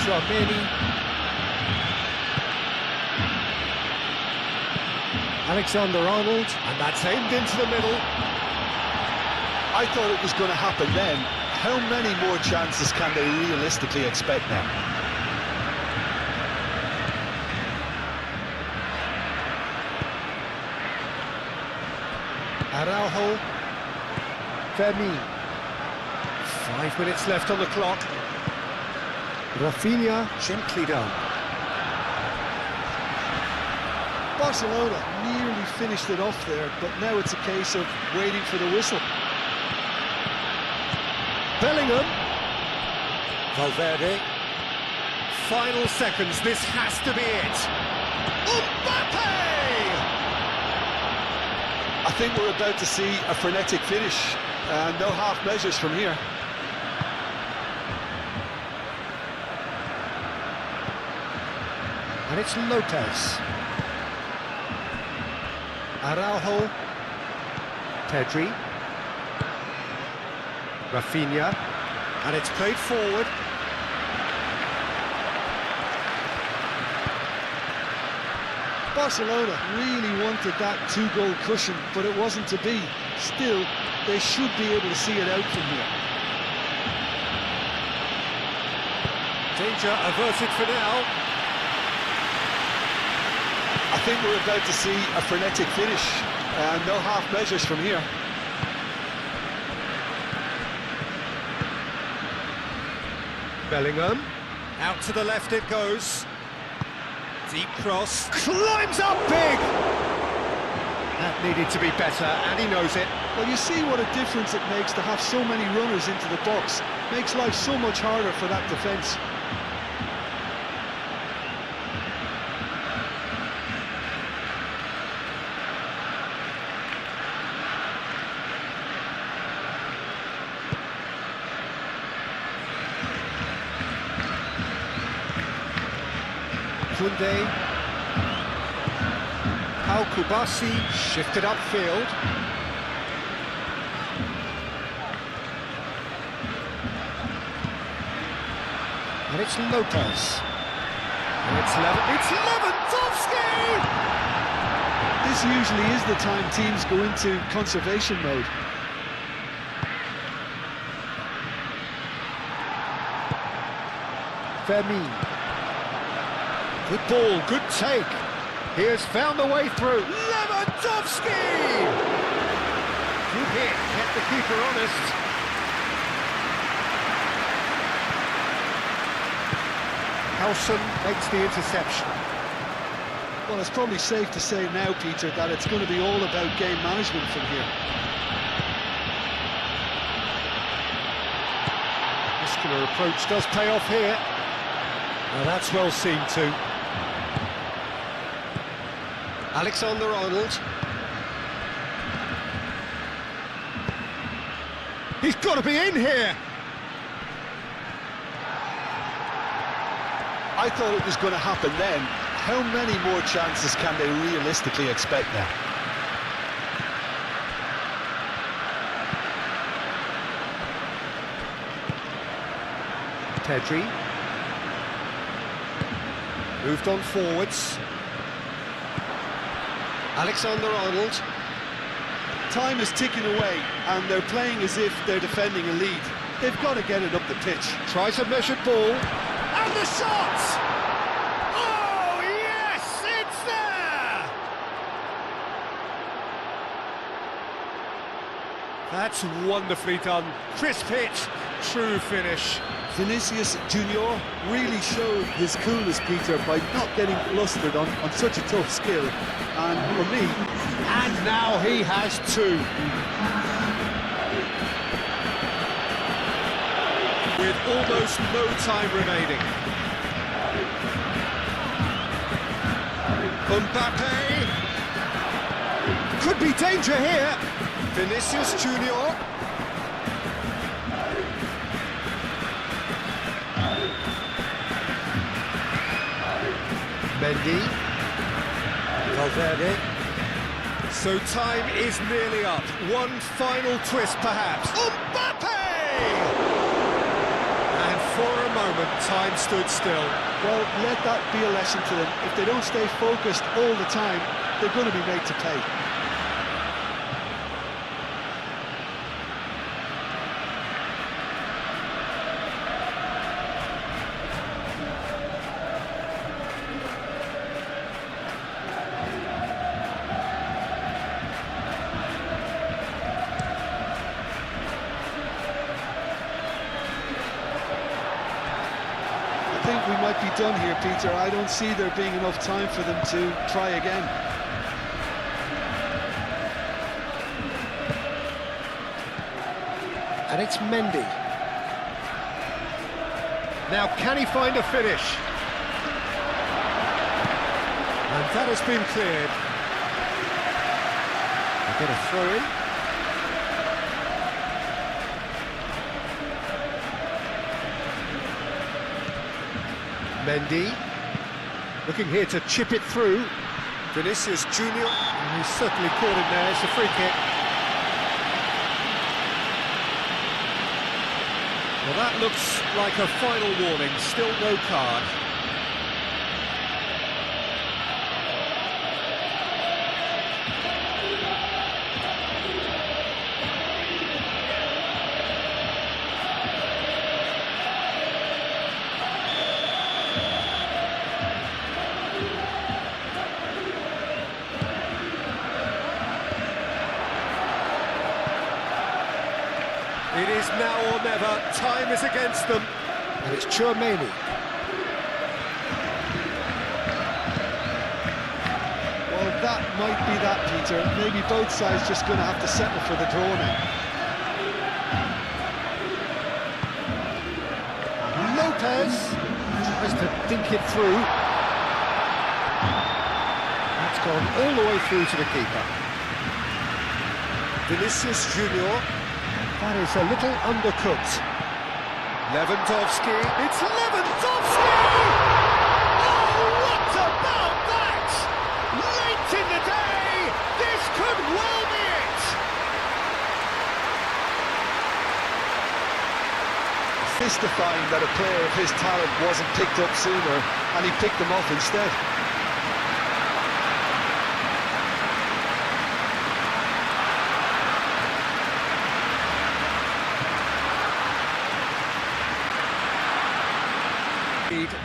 Tchouaméni. Alexander-Arnold, and that's aimed into the middle. I thought it was going to happen then. How many more chances can they realistically expect now? Araujo. Vermeer. 5 minutes left on the clock. Rafinha, gently done. Barcelona nearly finished it off there, but now it's a case of waiting for the whistle. Bellingham. Valverde. Final seconds, this has to be it. Mbappe! I think we're about to see a frenetic finish, and no half measures from here. And it's Lopez. Araujo. Pedri. Rafinha. And it's played forward. Barcelona really wanted that two-goal cushion, but it wasn't to be. Still, they should be able to see it out from here. Danger averted for now. I think we're about to see a frenetic finish, and no half measures from here. Bellingham, out to the left it goes. Deep cross, climbs up big! That needed to be better, and he knows it. Well, you see what a difference it makes to have so many runners into the box. Makes life so much harder for that defence. Kunde, Pau Kubasi shifted upfield. And it's Lopez. And it's Lewandowski! This usually is the time teams go into conservation mode. Fermin. Good ball, good take. He has found a way through. Lewandowski! Good hit, kept the keeper honest. Howson makes the interception. Well, it's probably safe to say now, Peter, that it's going to be all about game management from here. Muscular approach does pay off here. Now that's well seen too. Alexander-Arnold. He's got to be in here! I thought it was going to happen then. How many more chances can they realistically expect now? Pedri. Moved on forwards. Alexander-Arnold. Time is ticking away, and they're playing as if they're defending a lead. They've got to get it up the pitch. Tries a measured ball. And the shot! Oh, yes! It's there! That's wonderfully done. Crisp hit, true finish. Vinicius Junior really showed his coolness, Peter, by not getting flustered on such a tough skill. And for me... And now he has two. With almost no time remaining. Mbappe. Could be danger here. Vinicius Junior. Mendy. Valverde. So time is nearly up. One final twist, perhaps. Mbappe! And for a moment, time stood still. Well, let that be a lesson to them. If they don't stay focused all the time, they're going to be made to pay. I think we might be done here, Peter. I don't see there being enough time for them to try again. And it's Mendy. Now, can he find a finish? And that has been cleared. A bit of throw-in. Mendy, looking here to chip it through. Vinicius Junior, and he's certainly caught him there. It's a free kick. Well, that looks like a final warning. Still no card. ever, time is against them. And it's Tchouaméni. Well, that might be that, Peter. Maybe both sides just going to have to settle for the draw now. Lopez tries to think it through. That's gone all the way through to the keeper. Vinicius Junior. That is a little undercooked. Lewandowski. It's Lewandowski! Oh, what about that? Late in the day, this could well be it. Mystifying that a player of his talent wasn't picked up sooner, and he picked them off instead.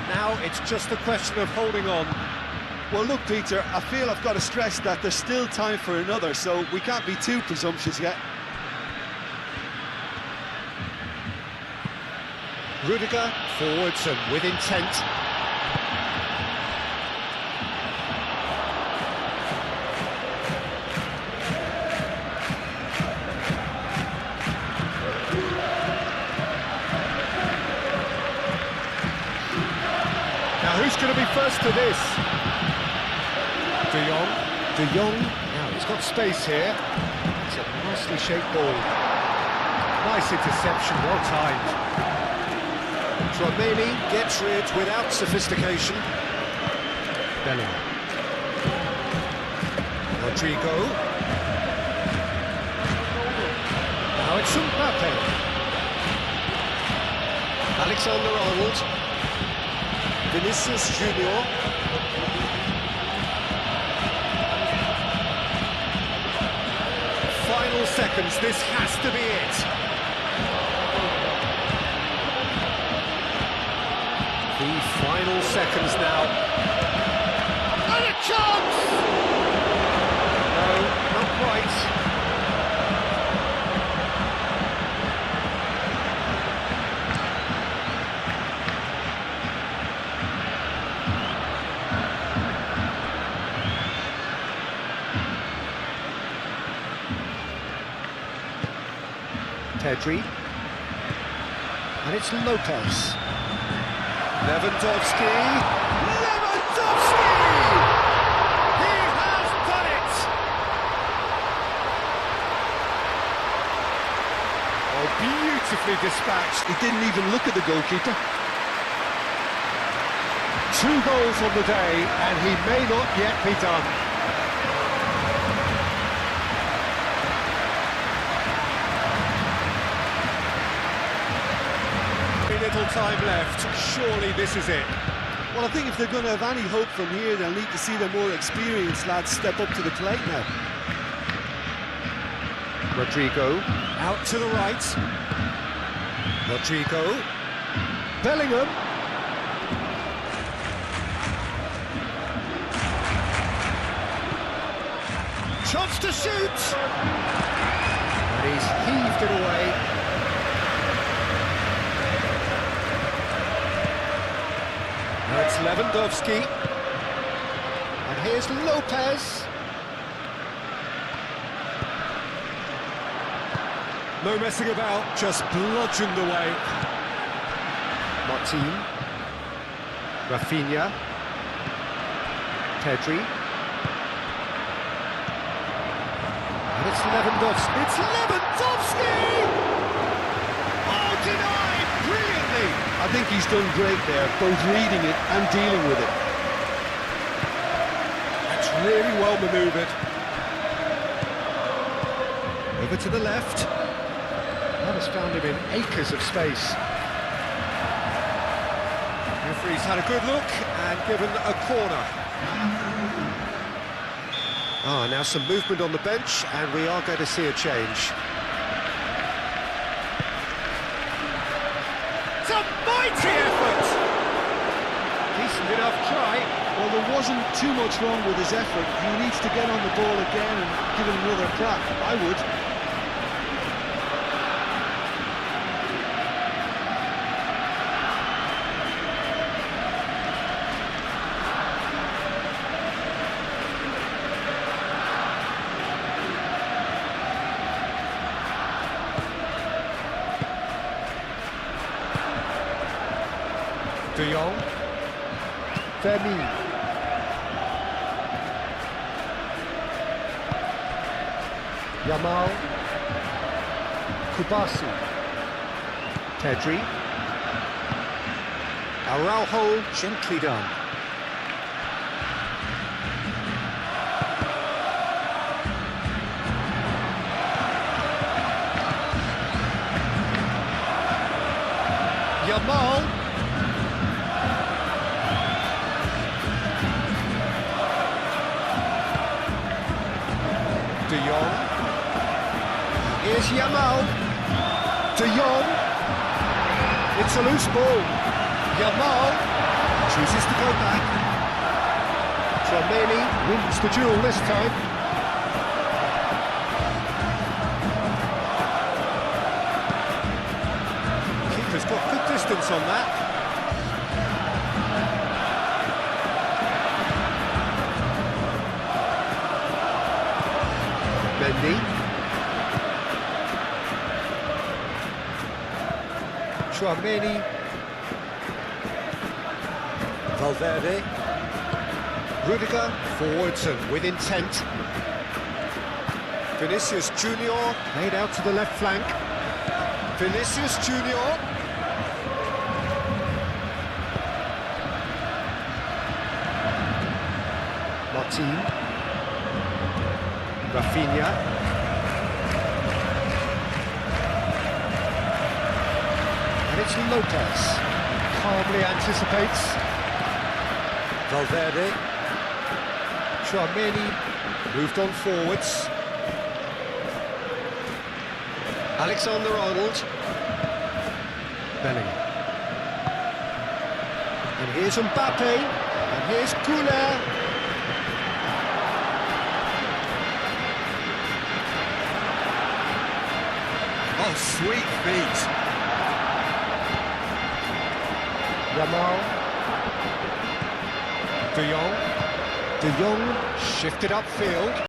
Now it's just a question of holding on. Well, look, Peter, I feel I've got to stress that there's still time for another, so we can't be too presumptuous yet. Rudiger forwards and with intent. Now who's going to be first to this? De Jong. Now he's got space here. It's a nicely shaped ball. Nice interception, well timed. Tchouaméni gets rid without sophistication. Bellingham. Rodrigo. Now it's Mbappe. Alexander-Arnold. Vinicius Junior. Final seconds, this has to be it. The final seconds now. And a chance! No, not quite. Pedri. And it's Lopez. Lewandowski! Lewandowski! He has done it! Oh, beautifully dispatched. He didn't even look at the goalkeeper. 2 goals on the day, and he may not yet be done. Little time left, surely this is it. Well, I think if they're going to have any hope from here, they'll need to see their more experienced lads step up to the plate now. Rodrigo, out to the right. Rodrigo. Bellingham. Chance to shoot! And he's heaved it away. Now it's Lewandowski. And here's Lopez. No messing about, just bludgeoned away. Martin. Rafinha. Pedri. And it's Lewandowski. It's Lewandowski! Oh, denied brilliantly! I think he's done great there, both reading it and dealing with it. That's really well manoeuvred. Over to the left. That has found him in acres of space. Referee's had a good look and given a corner. Now some movement on the bench, and we are going to see a change. It's a mighty effort! Decent enough try. Well, there wasn't too much wrong with his effort. He needs to get on the ball again and give it another crack. I would. De Jong. Vermeer. Yamal. Kubasi. Pedri. Araujo, gently done. Yamal. De Jong. Here's Yamal. De Jong. It's a loose ball. Yamal chooses to go back. Tchouaméni wins the duel this time. Keeper's got good distance on that. Mendy. Tchouaméni. Valverde. Rudiger, forwards and with intent. Vinicius Junior, played out to the left flank. Vinicius Junior. Martin. Rafinha. And it's Lopez. Calmly anticipates. Valverde. Tchouaméni moved on forwards. Alexander-Arnold. Bellingham. And here's Mbappe. And here's Goulet. Oh, sweet feet. Yamal. De Jong. De Jong shifted upfield.